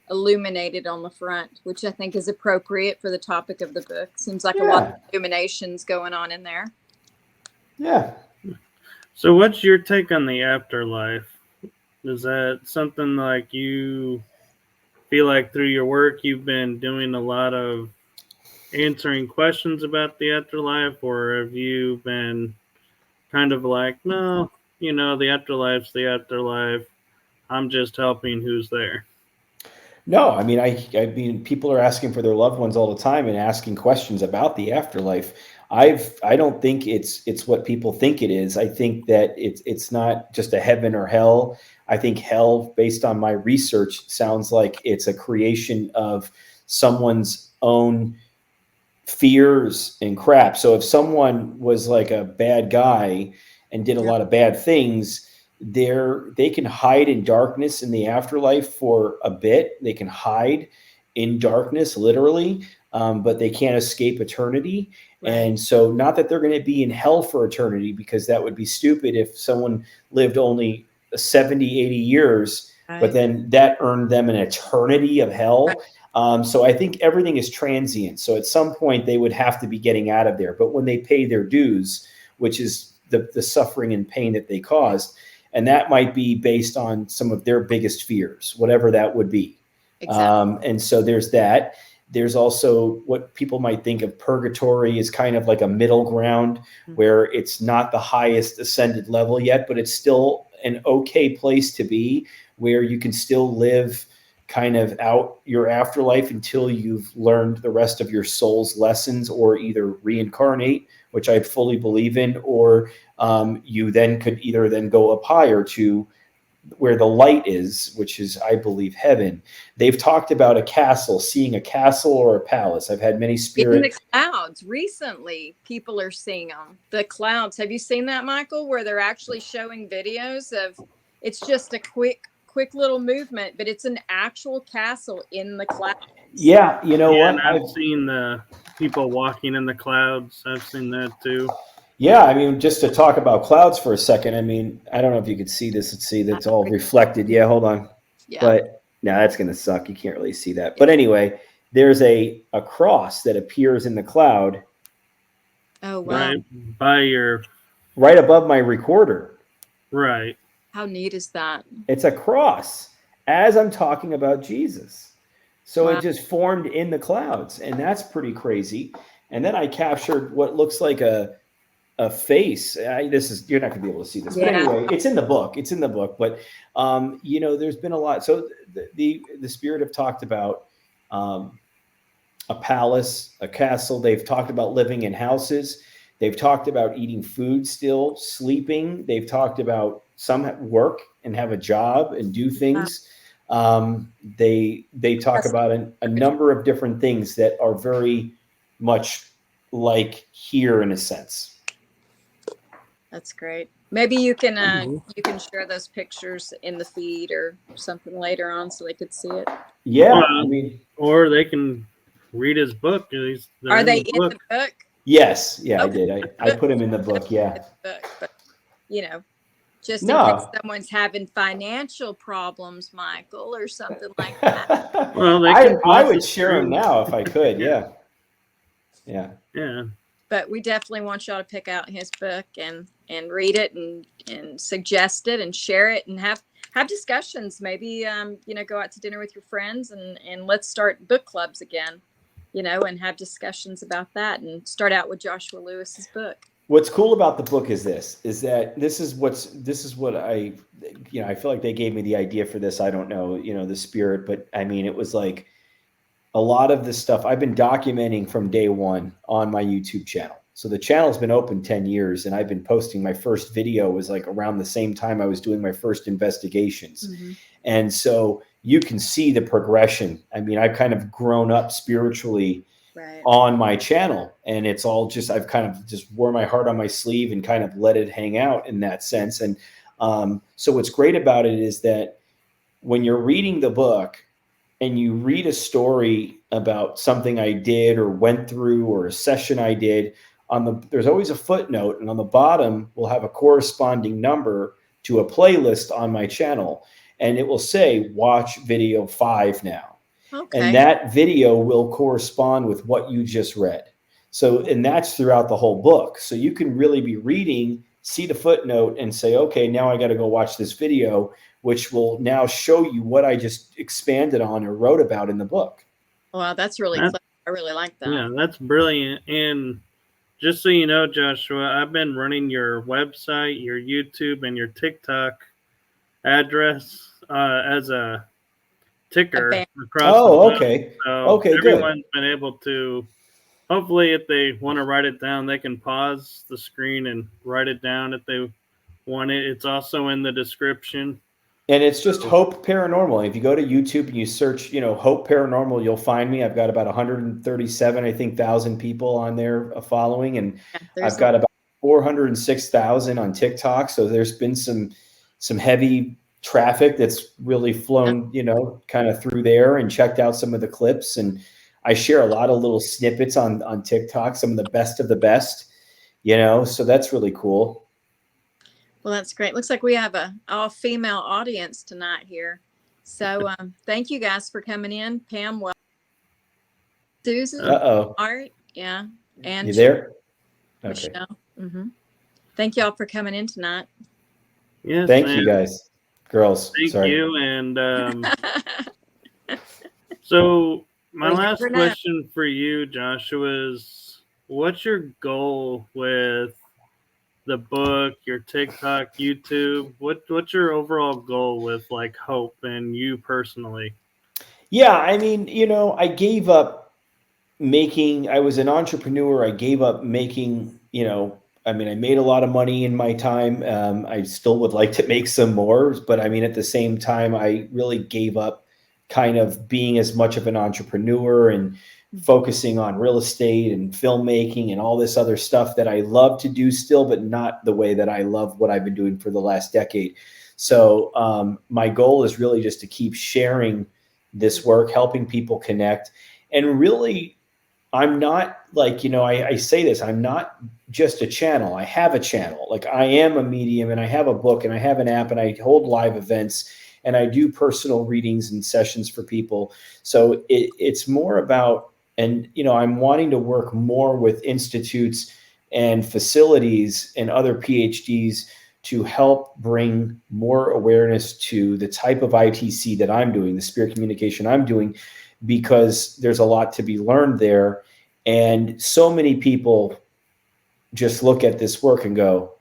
illuminated on the front, which I think is appropriate for the topic of the book. Seems like a lot of illuminations going on in there. Yeah. So what's your take on the afterlife? Is that something like you feel like through your work you've been doing a lot of answering questions about the afterlife, or have you been kind of like, no, the afterlife's the afterlife, I'm just helping who's there? No, I mean, people are asking for their loved ones all the time and asking questions about the afterlife. I don't think it's what people think it is. I think that it's not just a heaven or hell. I think hell, based on my research, sounds like it's a creation of someone's own fears and crap. So if someone was like a bad guy and did a lot of bad things, they can hide in darkness in the afterlife for a bit. They can hide in darkness, literally, but they can't escape eternity. Right. And so not that they're going to be in hell for eternity, because that would be stupid if someone lived only 70, 80 years, right, but then that earned them an eternity of hell. Right. So I think everything is transient. So at some point they would have to be getting out of there. But when they pay their dues, which is the suffering and pain that they caused, and that might be based on some of their biggest fears, whatever that would be. Exactly. And so there's that. There's also what people might think of purgatory is kind of like a middle ground, mm-hmm, where it's not the highest ascended level yet, but it's still an okay place to be, where you can still live kind of out your afterlife until you've learned the rest of your soul's lessons, or either reincarnate, which I fully believe in, or you then could either then go up higher to where the light is, which is, I believe, heaven. They've talked about a castle, seeing a castle or a palace. I've had many spirits. In the clouds recently, people are seeing them. The clouds. Have you seen that, Michael, where they're actually showing videos of, it's just a quick little movement, but it's an actual castle in the clouds. Yeah, you know what? I've seen the people walking in the clouds. I've seen that too. Yeah, I mean, just to talk about clouds for a second, I mean, I don't know if you could see this. Let's see, that's all reflected. Yeah, hold on. Yeah. But no, that's going to suck. You can't really see that. But anyway, there's a cross that appears in the cloud. Oh, wow. Right above my recorder. Right. How neat is that? It's a cross as I'm talking about Jesus. So It just formed in the clouds, and that's pretty crazy. And then I captured what looks like a face. You're not gonna be able to see this, but anyway, it's in the book. But there's been a lot. So the spirit have talked about a palace, a castle. They've talked about living in houses. They've talked about eating food still, sleeping. They've talked about some work and have a job and do things. They talk That's about a number of different things that are very much like here in a sense. That's great. Maybe you can share those pictures in the feed or something later on so they could see it. Yeah, Well, I mean, or they can read his book. They're Are in they the in book. the book? yes, yeah, I Okay. did. I put him in the book. Yeah. Book, but you know, just in case No. someone's having financial problems, Michael, or something like that. Well, they I can pause would the share him screen. now if I could. Yeah. Yeah. Yeah. But we definitely want y'all to pick out his book and read it and suggest it and share it and have discussions. Maybe go out to dinner with your friends and let's start book clubs again, and have discussions about that and start out with Joshua Lewis's book. What's cool about the book is that this is what I feel like they gave me the idea for this. I don't know, the spirit, but I mean, it was like a lot of this stuff I've been documenting from day one on my YouTube channel. So the channel's been open 10 years and I've been posting. My first video was like around the same time I was doing my first investigations. Mm-hmm. And so you can see the progression. I mean, I've kind of grown up spiritually on my channel, and it's all just, I've kind of just wore my heart on my sleeve and kind of let it hang out in that sense. And so what's great about it is that when you're reading the book and you read a story about something I did or went through or a session I did, there's always a footnote, and on the bottom we'll have a corresponding number to a playlist on my channel, and it will say watch video 5 now. Okay. And that video will correspond with what you just read. So, and that's throughout the whole book. So you can really be reading, see the footnote and say, okay, now I got to go watch this video, which will now show you what I just expanded on or wrote about in the book. Wow, that's really clever. I really like that. Yeah, that's brilliant. And just so you know, Joshua, I've been running your website, your YouTube, and your TikTok address as a ticker across the book. Okay. So okay, everyone's good. been able to, hopefully, if they want to write it down, they can pause the screen and write it down if they want it. It's also in the description. And it's just H.O.P.E Paranormal. If you go to YouTube and you search, H.O.P.E Paranormal, you'll find me. I've got about 137, I think, thousand people on there following, and I've got about 406,000 on TikTok. So there's been some heavy traffic that's really flown, kind of through there and checked out some of the clips. And I share a lot of little snippets on TikTok, some of the best, so that's really cool. Well, that's great. Looks like we have a all-female audience tonight here. So thank you guys for coming in. Pam, well, Susan, Art, yeah. And you there? Michelle. Okay. Mm-hmm. Thank you all for coming in tonight. Yes, thank you guys. Girls. Thank you. And so my last question for you, Joshua, is what's your goal with the book, your TikTok, YouTube? What's your overall goal with like H.O.P.E and you personally? Yeah, I mean, I gave up I was an entrepreneur. I gave up making, I made a lot of money in my time. I still would like to make some more, but I mean, at the same time, I really gave up kind of being as much of an entrepreneur and focusing on real estate and filmmaking and all this other stuff that I love to do still, but not the way that I love what I've been doing for the last decade. So my goal is really just to keep sharing this work, helping people connect. And really, I'm not like, I say this, I'm not just a channel. I have a channel. Like I am a medium and I have a book and I have an app and I hold live events and I do personal readings and sessions for people. So it's more about, and, I'm wanting to work more with institutes and facilities and other PhDs to help bring more awareness to the type of ITC that I'm doing, the spirit communication I'm doing, because there's a lot to be learned there. And so many people just look at this work and go,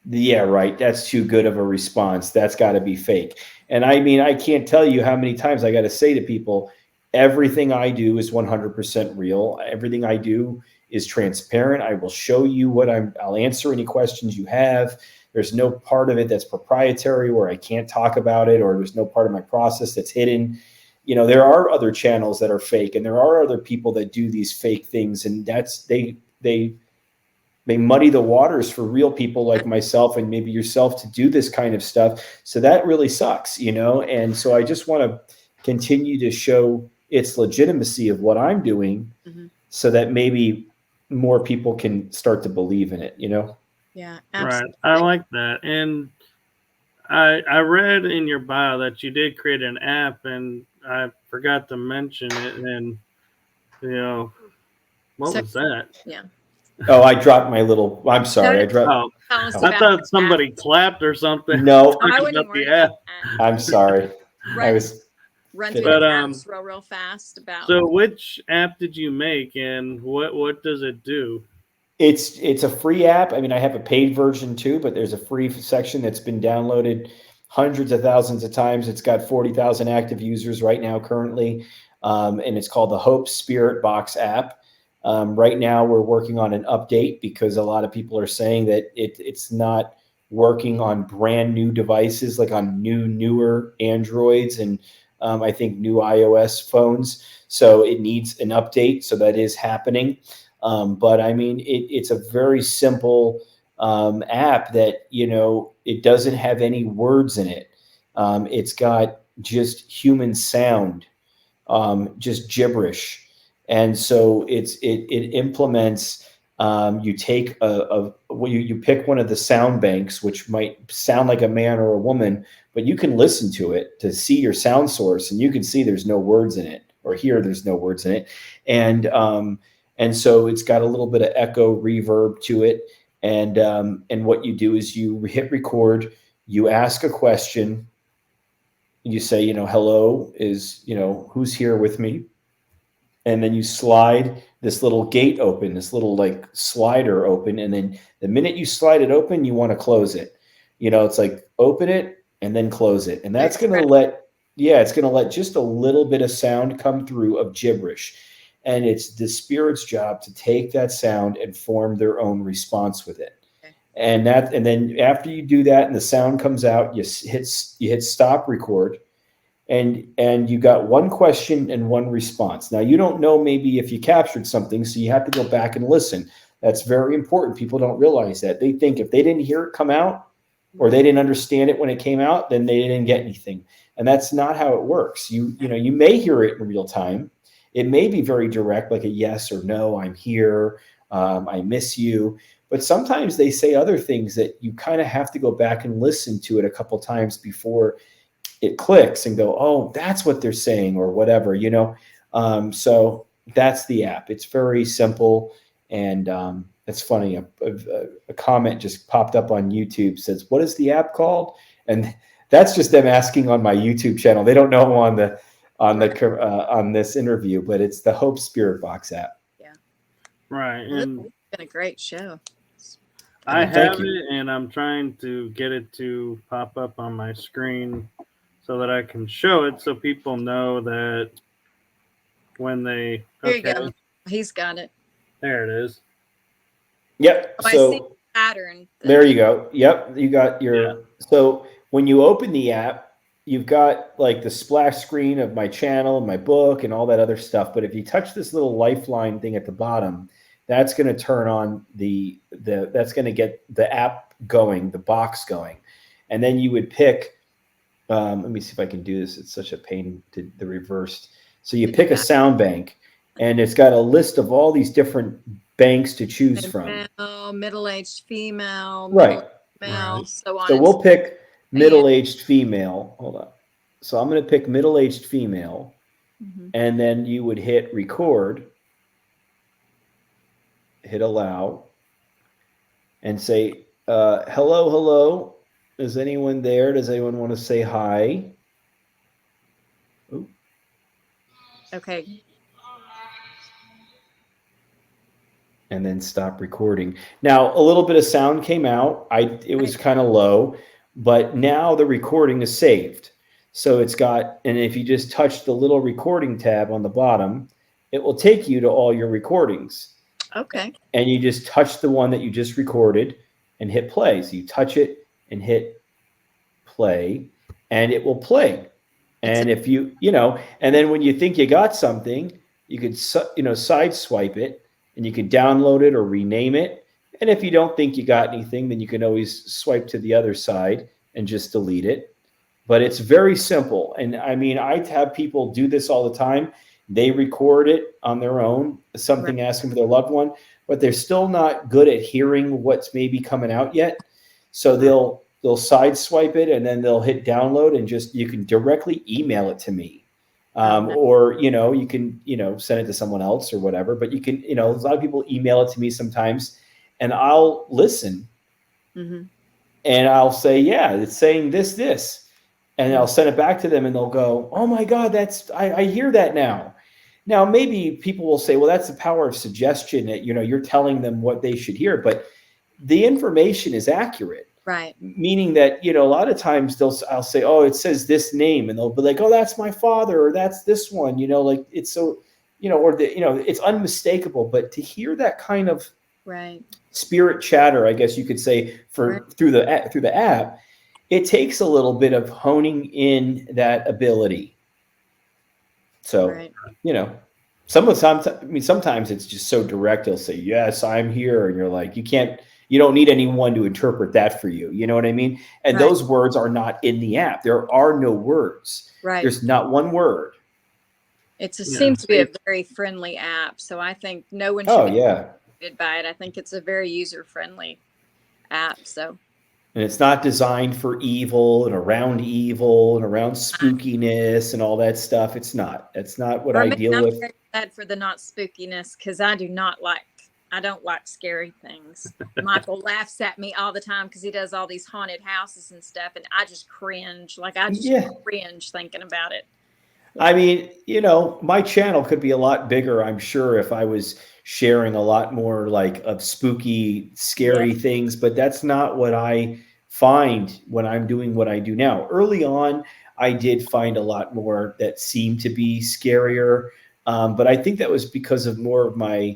yeah, right, that's too good of a response. That's got to be fake. And I mean, I can't tell you how many times I got to say to people, everything I do is 100% real. Everything I do is transparent. I will show you I'll answer any questions you have. There's no part of it that's proprietary where I can't talk about it, or there's no part of my process that's hidden. There are other channels that are fake, and there are other people that do these fake things, and they muddy the waters for real people like myself and maybe yourself to do this kind of stuff. So that really sucks, And so I just want to continue to show its legitimacy of what I'm doing, so that maybe more people can start to believe in it, Yeah, Right. absolutely. I like that. And I read in your bio that you did create an app, and I forgot to mention it. And, what was that? Yeah. Oh, I dropped my little. I'm sorry. I dropped. Oh, Tell us I about thought the somebody app. clapped or something. No, I talking wouldn't about worry the app. about that. I'm sorry. Run, I was. run through But the apps real fast about. so which app did you make, and what does it do? It's a free app. I mean, I have a paid version too, but there's a free section that's been downloaded hundreds of thousands of times. It's got 40,000 active users right now currently, and it's called the H.O.P.E Spirit Box app. Right now, we're working on an update because a lot of people are saying that it's not working on brand new devices, like on newer Androids and I think new iOS phones. So it needs an update. So that is happening. But I mean, it's a very simple app that, it doesn't have any words in it. It's got just human sound, just gibberish. And so it implements, you take you pick one of the sound banks, which might sound like a man or a woman, but you can listen to it to see your sound source, and you can see there's no words in it, or hear there's no words in it. And so it's got a little bit of echo reverb to it. And what you do is you hit record, you ask a question, you say, hello, who's here with me? And then you slide this little gate open, this little like slider open. And then the minute you slide it open, you want to close it. It's like open it and then close it. And that's going to it's going to let just a little bit of sound come through of gibberish. And it's the spirit's job to take that sound and form their own response with it. Okay. And then after you do that and the sound comes out, you hit stop record. And you got one question and one response. Now, you don't know maybe if you captured something, so you have to go back and listen. That's very important. People don't realize that. They think if they didn't hear it come out, or they didn't understand it when it came out, then they didn't get anything. And that's not how it works. You may hear it in real time. It may be very direct, like a yes or no, I'm here, I miss you. But sometimes they say other things that you kind of have to go back and listen to it a couple times before it clicks and go, oh, that's what they're saying, or whatever, so that's the app. It's very simple. And it's funny, a comment just popped up on YouTube, says, what is the app called? And that's just them asking on my YouTube channel. They don't know on this interview, but it's the H.O.P.E Spirit Box app. Yeah, right. And it's been a great show. I have it, and I'm trying to get it to pop up on my screen so that I can show it, so people know that when they. Here you go. He's got it. There it is. Yep. Oh, so I see the pattern. There you go. Yep. You got your. Yeah. So when you open the app, you've got like the splash screen of my channel and my book and all that other stuff. But if you touch this little lifeline thing at the bottom, that's going to turn on that's going to get the app going, the box going. And then you would pick, let me see if I can do this. It's such a pain to the reversed. So you pick a sound bank, and it's got a list of all these different banks to choose from. Middle-aged female, right. Male, right. So on. So we'll pick middle-aged female. Hold on. So I'm going to pick middle-aged female, and then you would hit record, hit allow, and say, hello. Is anyone there? Does anyone want to say hi? Ooh. Okay. And then stop recording. Now, a little bit of sound came out. It was kind of low, but now the recording is saved. So it's got, and if you just touch the little recording tab on the bottom, it will take you to all your recordings. Okay. And you just touch the one that you just recorded and hit play. So you touch it and hit play, and it will play. And if and then when you think you got something, you could, side swipe it, and you could download it or rename it. And if you don't think you got anything, then you can always swipe to the other side and just delete it. But it's very simple. And I mean, I have people do this all the time. They record it on their own, something asking for their loved one, but they're still not good at hearing what's maybe coming out yet. So they'll side swipe it, and then they'll hit download, and you can directly email it to me. Or, you can, send it to someone else or whatever, but you can, a lot of people email it to me sometimes, and I'll listen, and I'll say, yeah, it's saying this. And I'll send it back to them, and they'll go, oh my God, I hear that now. Now, maybe people will say, well, that's the power of suggestion, that, you're telling them what they should hear, but the information is accurate. Right. Meaning that, a lot of times I'll say, oh, it says this name, and they'll be like, oh, that's my father, or that's this one, like it's so, or it's unmistakable. But to hear that kind of spirit chatter, I guess you could say, through the app, it takes a little bit of honing in that ability. So, sometimes it's just so direct. They'll say, yes, I'm here. And you're like, you don't need anyone to interpret that for you. You know what I mean? And those words are not in the app. There are no words. Right. There's not one word. It seems to be a very friendly app. So I think no one should be intimidated by it. I think it's a very user-friendly app. So. And it's not designed for evil and around spookiness and all that stuff. It's not. That's not what I deal with. I'm very glad for the not spookiness, because I don't like scary things. Michael laughs at me all the time because he does all these haunted houses and stuff, and I just cringe. Cringe thinking about it. I mean, my channel could be a lot bigger, I'm sure, if I was sharing a lot more of spooky, scary things, but that's not what I find when I'm doing what I do now. Early on, I did find a lot more that seemed to be scarier, but I think that was because of more of my,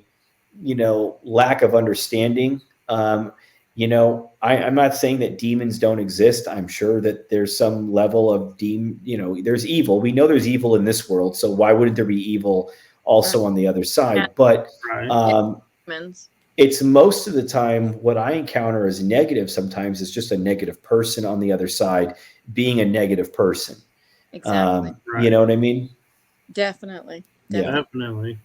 lack of understanding. I'm not saying that demons don't exist. I'm sure that there's some level of there's evil. We know there's evil in this world. So why wouldn't there be evil also on the other side? But it's most of the time what I encounter as negative sometimes is just a negative person on the other side being a negative person. Exactly. You know what I mean? Definitely. Yeah. Definitely.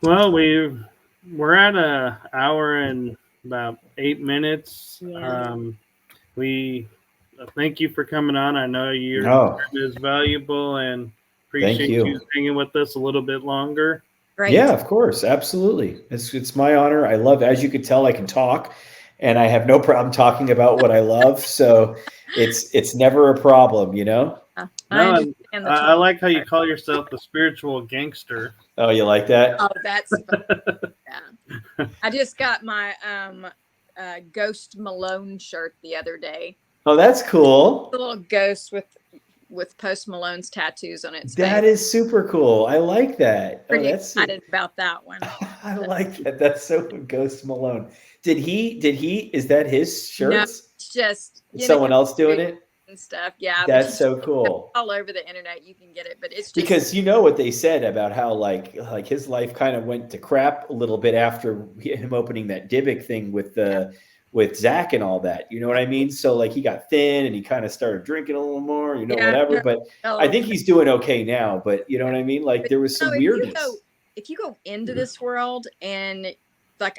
Well, we're at an hour and about 8 minutes. Yeah. We thank you for coming on. I know your time is valuable, and appreciate you hanging with us a little bit longer. Great. Yeah, of course. Absolutely. It's my honor. I love, as you could tell, I can talk, and I have no problem talking about what I love. So it's never a problem, I like how you call yourself the spiritual gangster. Oh, you like that? Oh, that's yeah. I just got my Ghost Malone shirt the other day. Oh, that's cool. A little ghost with Post Malone's tattoos on its face. That is super cool. I like that. Pretty excited about that one. I like that. That's so Ghost Malone. Did he? Is that his shirts? No, it's just someone else doing it and stuff. Yeah, that's so cool. All over the internet, you can get it, but it's just because what they said about how like his life kind of went to crap a little bit after him opening that Dybbuk thing with Zach and all that. You know what I mean? So he got thin and he kind of started drinking a little more. Whatever. But I think he's doing okay now. But you know what I mean? There was some weirdness. If you go into this world and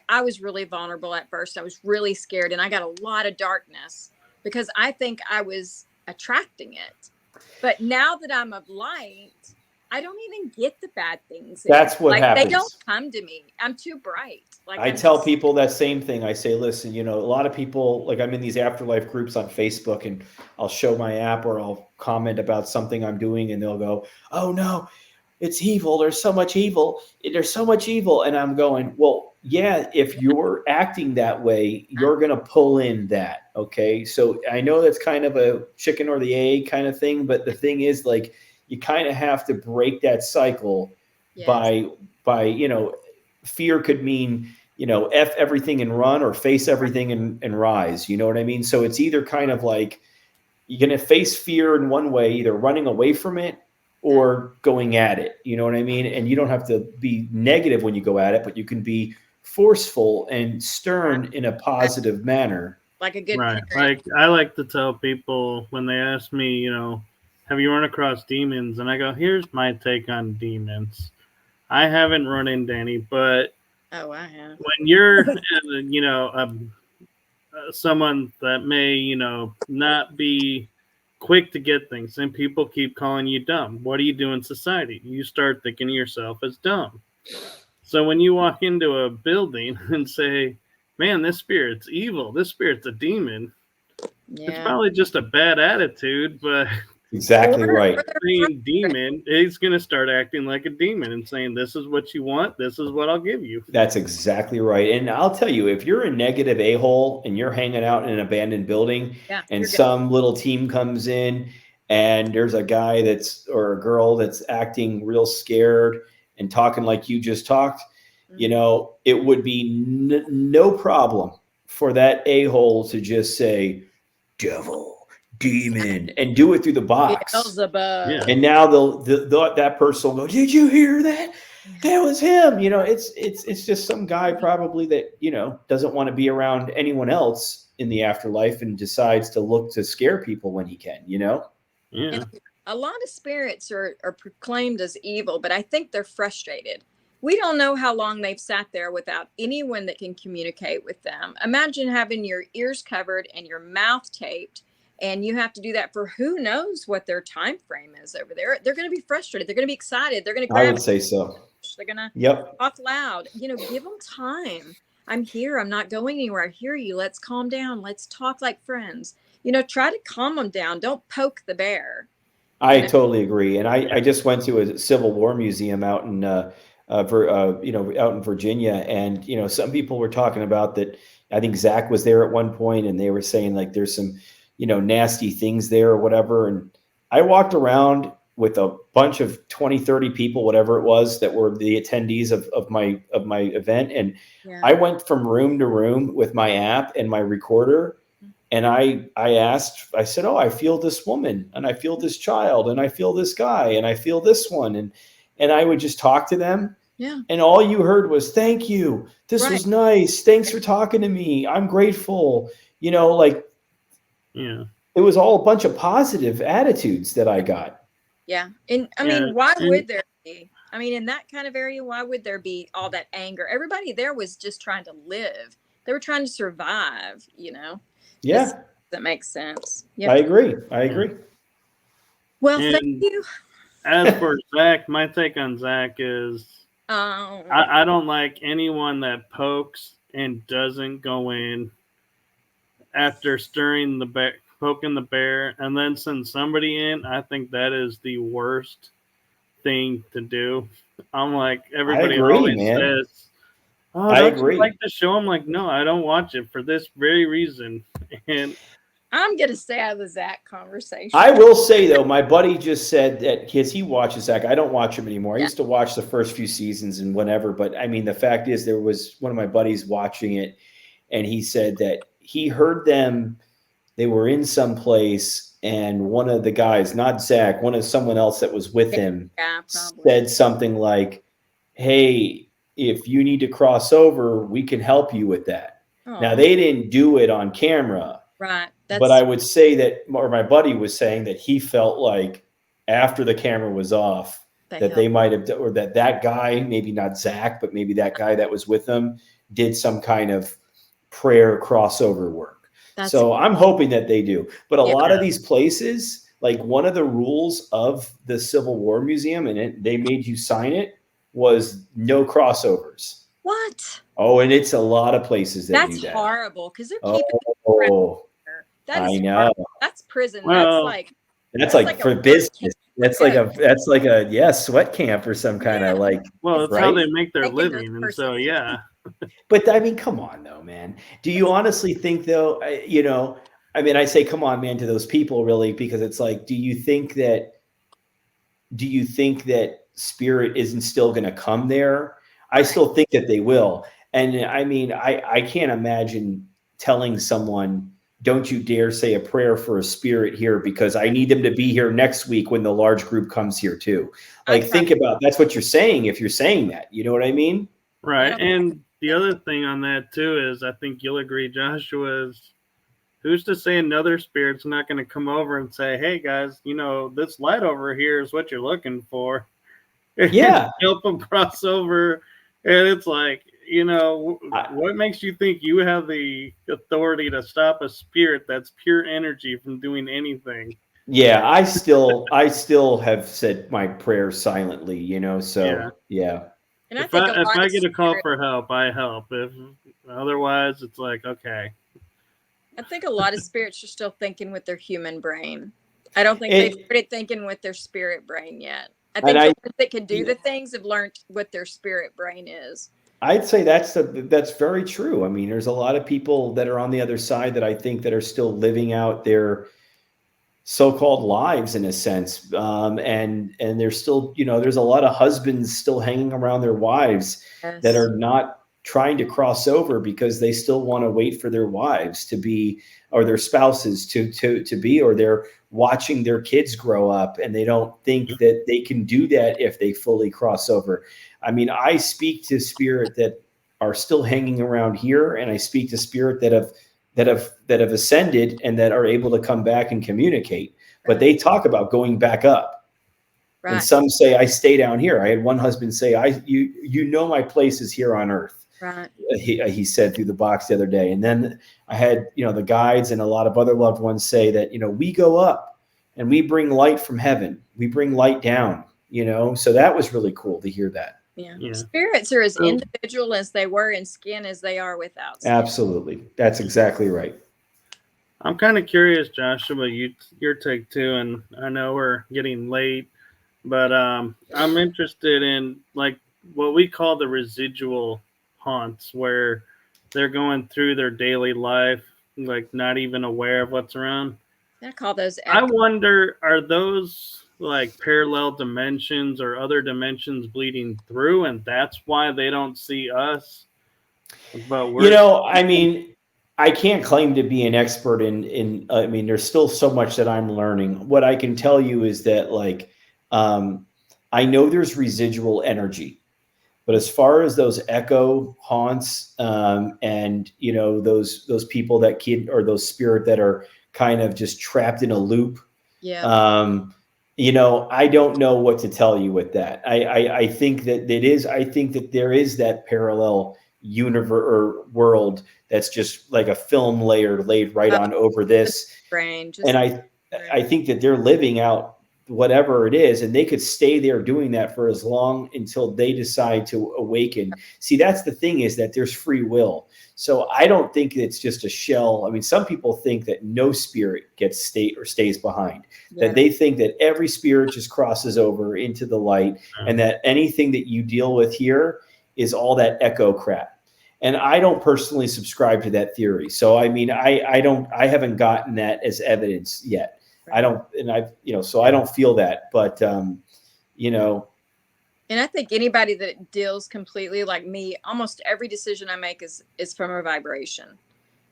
I was really vulnerable at first. I was really scared, and I got a lot of darkness because I think I was attracting it. But now that I'm of light, I don't even get the bad things. That's what happens. They don't come to me. I'm too bright. I tell people that same thing. I say, listen, a lot of people, I'm in these afterlife groups on Facebook, and I'll show my app or I'll comment about something I'm doing, and they'll go, oh no, it's evil. There's so much evil. There's so much evil. And I'm going, well, yeah, if you're acting that way, you're going to pull in that. Okay. So I know that's kind of a chicken or the egg kind of thing, but the thing is, like, you kind of have to break that cycle Yes. by, fear could mean, F everything and run, or face everything and rise. You know what I mean? So it's either kind of like, you're going to face fear in one way, either running away from it or going at it. You know what I mean? And you don't have to be negative when you go at it, but you can be forceful and stern in a positive manner. Like a good Right. parent. Like, I like to tell people when they ask me, have you run across demons? And I go, here's my take on demons. I haven't run into any, but Oh, I have. when you're, someone that may, not be quick to get things, and people keep calling you dumb, what do you do in society? You start thinking of yourself as dumb. So when you walk into a building and say, man, this spirit's evil, this spirit's a demon, it's Yeah. probably just a bad attitude, but Exactly right. saying demon, he's going to start acting like a demon and saying, this is what you want, this is what I'll give you. That's exactly right. And I'll tell you, if you're a negative a-hole and you're hanging out in an abandoned building, Yeah, and some little team comes in and there's a guy or a girl that's acting real scared and talking like you just talked, it would be no problem for that a-hole to just say, devil, demon, and do it through the box. Beelzebub. Yeah. And now that person will go, did you hear that? That was him. It's just some guy probably that, doesn't want to be around anyone else in the afterlife and decides to look to scare people when he can, Yeah. And a lot of spirits are proclaimed as evil, but I think they're frustrated. We don't know how long they've sat there without anyone that can communicate with them. Imagine having your ears covered and your mouth taped, and you have to do that for who knows what their time frame is over there. They're going to be frustrated. They're going to be excited. They're going to I grab. would say so. They're going to Yep. talk loud. Give them time. I'm here. I'm not going anywhere. I hear you. Let's calm down. Let's talk like friends. Try to calm them down. Don't poke the bear. I totally agree. And I just went to a Civil War museum out in out in Virginia, and some people were talking about that. I think Zach was there at one point, and they were saying, like, there's some nasty things there or whatever. And I walked around with a bunch of 20, 30 people, whatever it was, that were the attendees of my event, and I went from room to room with my app and my recorder. And I said, oh, I feel this woman, and I feel this child, and I feel this guy, and I feel this one. And I would just talk to them. Yeah. And all you heard was, thank you. This was nice. Thanks for talking to me. I'm grateful. It was all a bunch of positive attitudes that I got. Yeah. And I mean, why would there be? I mean, in that kind of area, why would there be all that anger? Everybody there was just trying to live. They were trying to survive, Yeah. That makes sense. I agree. Well, thank you. As for Zach, my take on Zach is I don't like anyone that pokes and doesn't go in after stirring the bear, poking the bear, and then send somebody in. I think that is the worst thing to do. I'm like, everybody always says, oh, I agree. Like the show? I'm like, no, I don't watch it for this very reason. And I'm going to stay out of the Zach conversation. I will say, though, my buddy just said that he watches Zach. I don't watch him anymore. I used to watch the first few seasons and whatever. But, I mean, the fact is, there was one of my buddies watching it, and he said that he heard them. They were in some place, and one of the guys, not Zach, someone else that was with him, said something like, hey, if you need to cross over, we can help you with that. Oh. Now, they didn't do it on camera. Right. But I would say that, or my buddy was saying that he felt like after the camera was off, that they might have, or that guy, maybe not Zach, but maybe that guy that was with them, did some kind of prayer crossover work. So I'm hoping that they do. But a lot of these places, like one of the rules of the Civil War Museum, and they made you sign it, was no crossovers. What? Oh, and it's a lot of places that do that. That's horrible, because they're keeping I know. Horrible. That's prison. Well, that's like for business. That's like a sweat camp or some kind of like. Well, that's how they make their living, and so But I mean, come on though, man. Do you honestly think though, I mean, I say, come on, man, to those people really, because it's like, do you think that spirit isn't still going to come there? I still think that they will. And I mean, I can't imagine telling someone, don't you dare say a prayer for a spirit here because I need them to be here next week when the large group comes here too. Like, think about that's what you're saying if you're saying that. You know what I mean? Right. And the other thing on that too is I think you'll agree, Joshua, is who's to say another spirit's not going to come over and say, hey guys, this light over here is what you're looking for. Yeah. Help them cross over. And it's like, what makes you think you have the authority to stop a spirit that's pure energy from doing anything? Yeah, I still have said my prayers silently, so yeah. And I If think I get a call for help, I help. If otherwise, it's like, okay. I think a lot of spirits are still thinking with their human brain. I don't think they've started thinking with their spirit brain yet. I think the ones that can do the things have learned what their spirit brain is. I'd say that's very true. I mean, there's a lot of people that are on the other side that I think that are still living out their so-called lives in a sense, and there's still, there's a lot of husbands still hanging around their wives that are not trying to cross over because they still want to wait for their wives to be, or their spouses to be, or they're watching their kids grow up and they don't think that they can do that if they fully cross over. I mean, I speak to spirit that are still hanging around here, and I speak to spirit that have ascended and that are able to come back and communicate. But they talk about going back up. Right. And some say, I stay down here. I had one husband say, my place is here on earth. Right. He said through the box the other day. And then I had, the guides and a lot of other loved ones say that, we go up and we bring light from heaven. We bring light down, so that was really cool to hear that. Yeah. Spirits are as individual as they were in skin as they are without skin. Absolutely. That's exactly right. I'm kind of curious, Joshua, your take too, and I know we're getting late, but I'm interested in like what we call the residual haunts, where they're going through their daily life, like not even aware of what's around. I call those I wonder, are those like parallel dimensions or other dimensions bleeding through, and that's why they don't see us? But I mean, I can't claim to be an expert in I mean, there's still so much that I'm learning. What I can tell you is that I know there's residual energy, but as far as those echo haunts, and those people that or those spirit that are kind of just trapped in a loop. Yeah. I don't know what to tell you with that. I think that I think that there is that parallel universe or world that's just like a film layer laid right on over this. And I think that they're living out whatever it is, and they could stay there doing that for as long until they decide to awaken. See, that's the thing, is that there's free will. So I don't think it's just a shell. I mean, some people think that no spirit stays behind, that they think that every spirit just crosses over into the light, and that anything that you deal with here is all that echo crap. And I don't personally subscribe to that theory. So, I mean, I haven't gotten that as evidence yet. I don't, and so I don't feel that, but, And I think anybody that deals completely like me, almost every decision I make is from a vibration.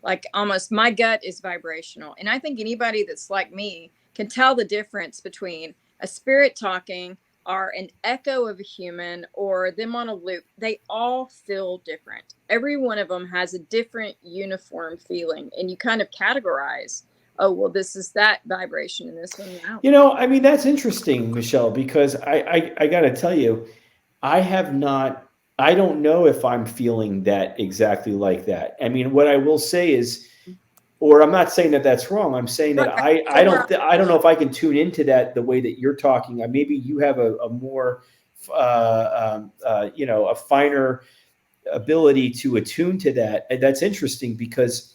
Like almost my gut is vibrational. And I think anybody that's like me can tell the difference between a spirit talking or an echo of a human or them on a loop. They all feel different. Every one of them has a different uniform feeling, and you kind of categorize, oh, well, this is that vibration in this one now. I mean, that's interesting, Michelle, because I got to tell you, I don't know if I'm feeling that exactly like that. I mean, what I will say is, or I'm not saying that that's wrong. I'm saying that I don't know if I can tune into that the way that you're talking. Maybe you have a more, a finer ability to attune to that. And that's interesting because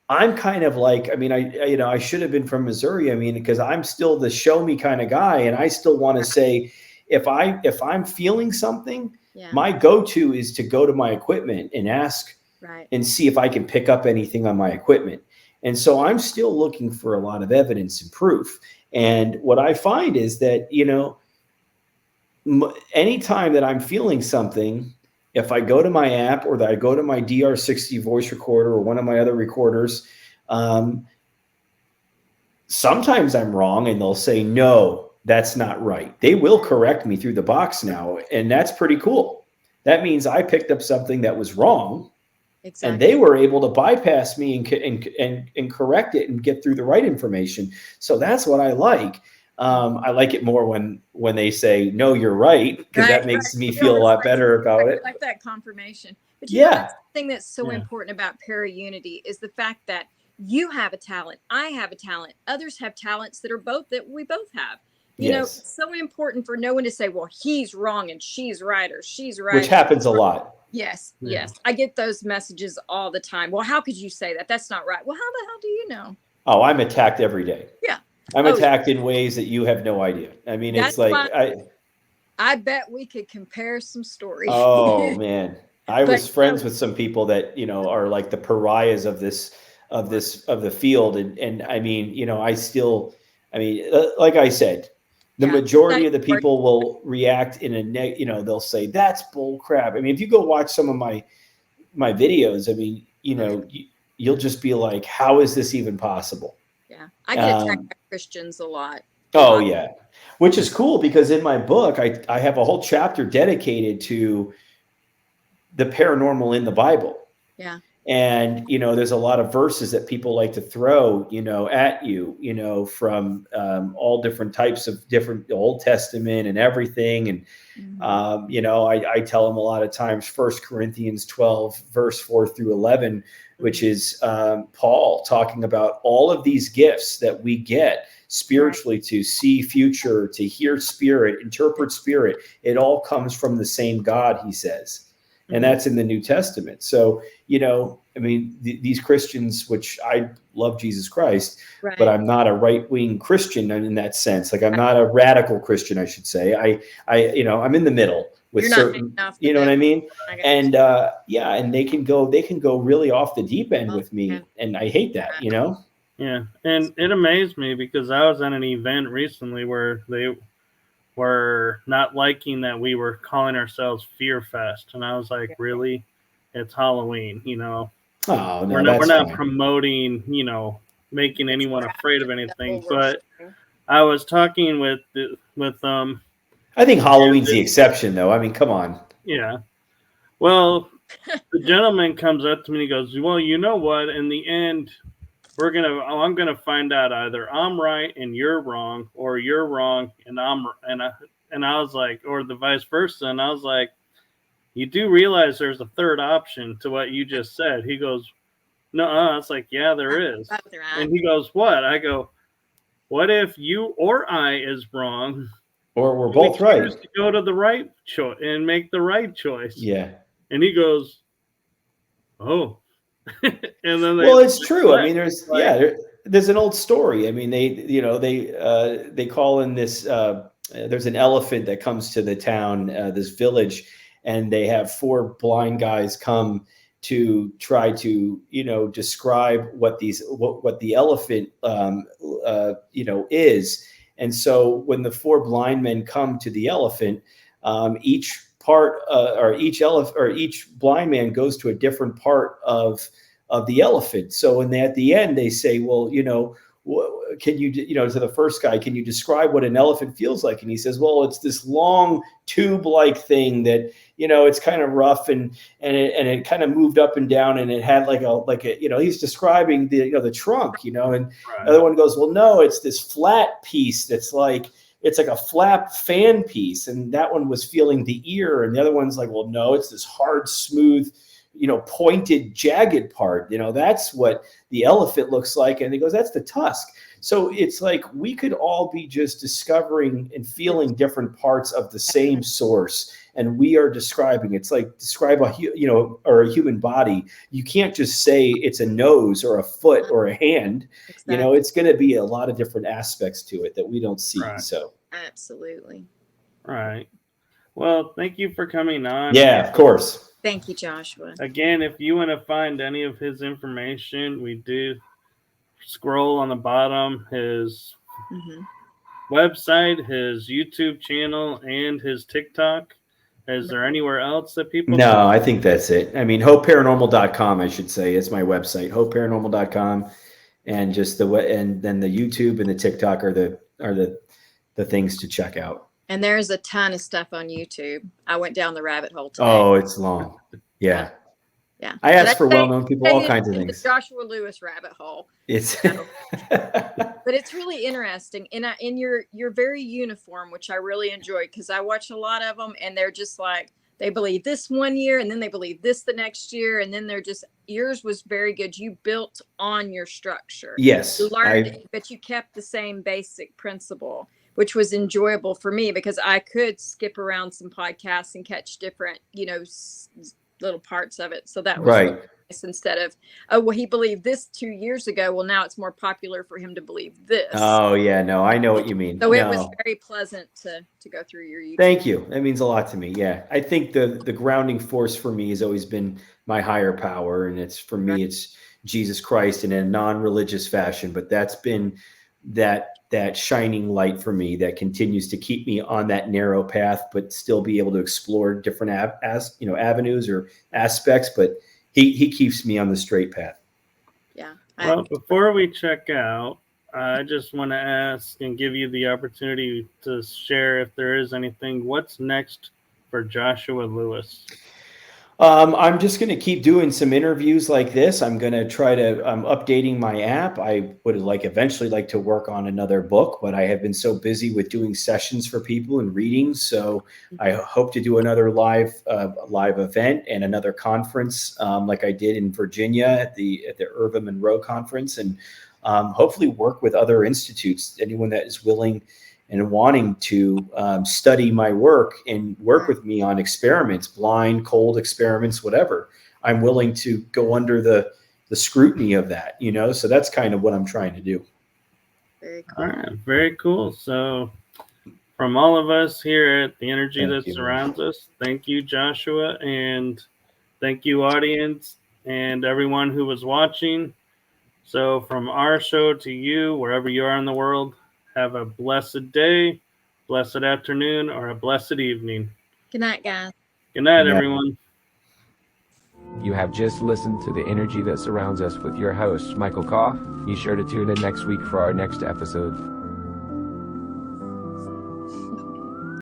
I'm kind of like, I mean, I should have been from Missouri. I mean, because I'm still the show me kind of guy. And I still want to say, if I'm feeling something, Yeah. My go-to is to go to my equipment and ask and see if I can pick up anything on my equipment. And so I'm still looking for a lot of evidence and proof. And what I find is that, anytime that I'm feeling something, if I go to my app or that I go to my DR60 voice recorder or one of my other recorders, sometimes I'm wrong and they'll say, no, that's not right. They will correct me through the box now. And that's pretty cool. That means I picked up something that was wrong. Exactly. And they were able to bypass me and correct it and get through the right information. So that's what I like. I like it more when they say, no, you're right, because that makes me feel a lot better about it. I like that confirmation. But you know, that's the thing that's so important about para-unity is the fact that you have a talent, I have a talent, others have talents that we both have. You know, it's so important for no one to say, well, he's wrong and she's right, or she's right. Which happens a lot. Yes. I get those messages all the time. Well, how could you say that? That's not right. Well, how the hell do you know? Oh, I'm attacked every day. Yeah. I'm attacked in ways that you have no idea. I mean, it's like I bet we could compare some stories. Oh man. I was friends with some people that, are like the pariahs of the field. And I mean, like I said, the majority of the people will react in they'll say that's bull crap. I mean, if you go watch some of my videos, I mean, you'll just be like, how is this even possible? Yeah. I get attacked by Christians a lot. Oh yeah. Which is cool because in my book, I have a whole chapter dedicated to the paranormal in the Bible. Yeah. And, there's a lot of verses that people like to throw, at you, from all different types of different Old Testament and everything. And, I tell them a lot of times, 1 Corinthians 12, verse 4 through 11, which is Paul talking about all of these gifts that we get spiritually to see future, to hear spirit, interpret spirit. It all comes from the same God, he says. And that's in the New Testament. So, I mean, these Christians, which I love Jesus Christ, but I'm not a right-wing Christian in that sense. Like, I'm not a radical Christian, I should say. I'm in the middle with certain, you know what I mean? And and they can go really off the deep end with me. And I hate that, Yeah. And it amazed me because I was at an event recently where they were not liking that we were calling ourselves Fear Fest. And I was like, really? It's Halloween, Oh, no, we're not promoting, making anyone afraid of anything. But I was talking with I think Halloween's the exception, though. I mean, come on. Yeah. Well, the gentleman comes up to me and he goes, well, you know what? In the end, I'm gonna find out either I'm right and you're wrong, or you're wrong and I was like, or the vice versa. And I was like, you do realize there's a third option to what you just said. He goes, no, I was like, yeah, there is. And he goes, what? I go, what if you or I is wrong? Or we're both right. To go to the right choice and make the right choice. Yeah. And he goes, oh. And then it's true. I mean, there's an old story. I mean, they call in this, there's an elephant that comes to the town, this village, and they have 4 blind guys come to try to, describe what the elephant, is. And so when the 4 blind men come to the elephant, each blind man goes to a different part of the elephant. So at the end, they say, well, can you, to the first guy, can you describe what an elephant feels like? And he says, well, it's this long tube-like thing that, it's kind of rough and it kind of moved up and down, and it had like a he's describing the trunk, and the other one goes, well, no, it's this flat piece that's like, it's like a flap fan piece. And that one was feeling the ear. And the other one's like, well, no, it's this hard, smooth, pointed, jagged part. That's what the elephant looks like. And he goes, that's the tusk. So it's like we could all be just discovering and feeling different parts of the same source. And we are describing, it's like describe a human body. You can't just say it's a nose or a foot or a hand. Exactly. It's going to be a lot of different aspects to it that we don't see. Right. So absolutely. Right. Well, thank you for coming on. Yeah, of course. Thank you, Joshua. Again, if you want to find any of his information, we do scroll on the bottom his website, his YouTube channel, and his TikTok. Is there anywhere else that people No, should? I think that's it. I mean, hopeparanormal.com, I should say, is my website. Hopeparanormal.com, and just and then the YouTube and the TikTok are the things to check out. And there's a ton of stuff on YouTube. I went down the rabbit hole today. Oh, it's long. Yeah. Yeah. I ask for well-known people, all kinds of in things. The Joshua Lewis rabbit hole. It's but it's really interesting. And you're very uniform, which I really enjoy, because I watch a lot of them and they're just like, they believe this one year and then they believe this the next year. And then yours was very good. You built on your structure. Yes. You learned, but you kept the same basic principle, which was enjoyable for me because I could skip around some podcasts and catch different, little parts of it. So that was right. Nice, instead of, oh, well, he believed this 2 years ago. Well, now it's more popular for him to believe this. Oh yeah, no, I know what you mean. So it was very pleasant to go through your YouTube. Thank you. That means a lot to me. Yeah. I think the grounding force for me has always been my higher power. And for me, it's Jesus Christ in a non-religious fashion, but that's been that shining light for me that continues to keep me on that narrow path, but still be able to explore different avenues or aspects. But he keeps me on the straight path. Yeah. Well, before we check out, I just want to ask and give you the opportunity to share, if there is anything, what's next for Joshua Lewis? I'm just going to keep doing some interviews like this. I'm going to try to, I'm updating my app. I would eventually like to work on another book, but I have been so busy with doing sessions for people and readings. So I hope to do another live event and another conference like I did in Virginia at the Irva Monroe conference, and hopefully work with other institutes, anyone that is willing and wanting to study my work and work with me on experiments, blind, cold experiments, whatever. I'm willing to go under the scrutiny of that, so that's kind of what I'm trying to do. Very cool. All right, very cool. So from all of us here at The Energy That Surrounds Us, thank you, Joshua, and thank you, audience, and everyone who was watching. So from our show to you, wherever you are in the world, have a blessed day, blessed afternoon, or a blessed evening. Good night, guys. Good night, everyone. You have just listened to The Energy That Surrounds Us with your host, Michael Kopf. Be sure to tune in next week for our next episode.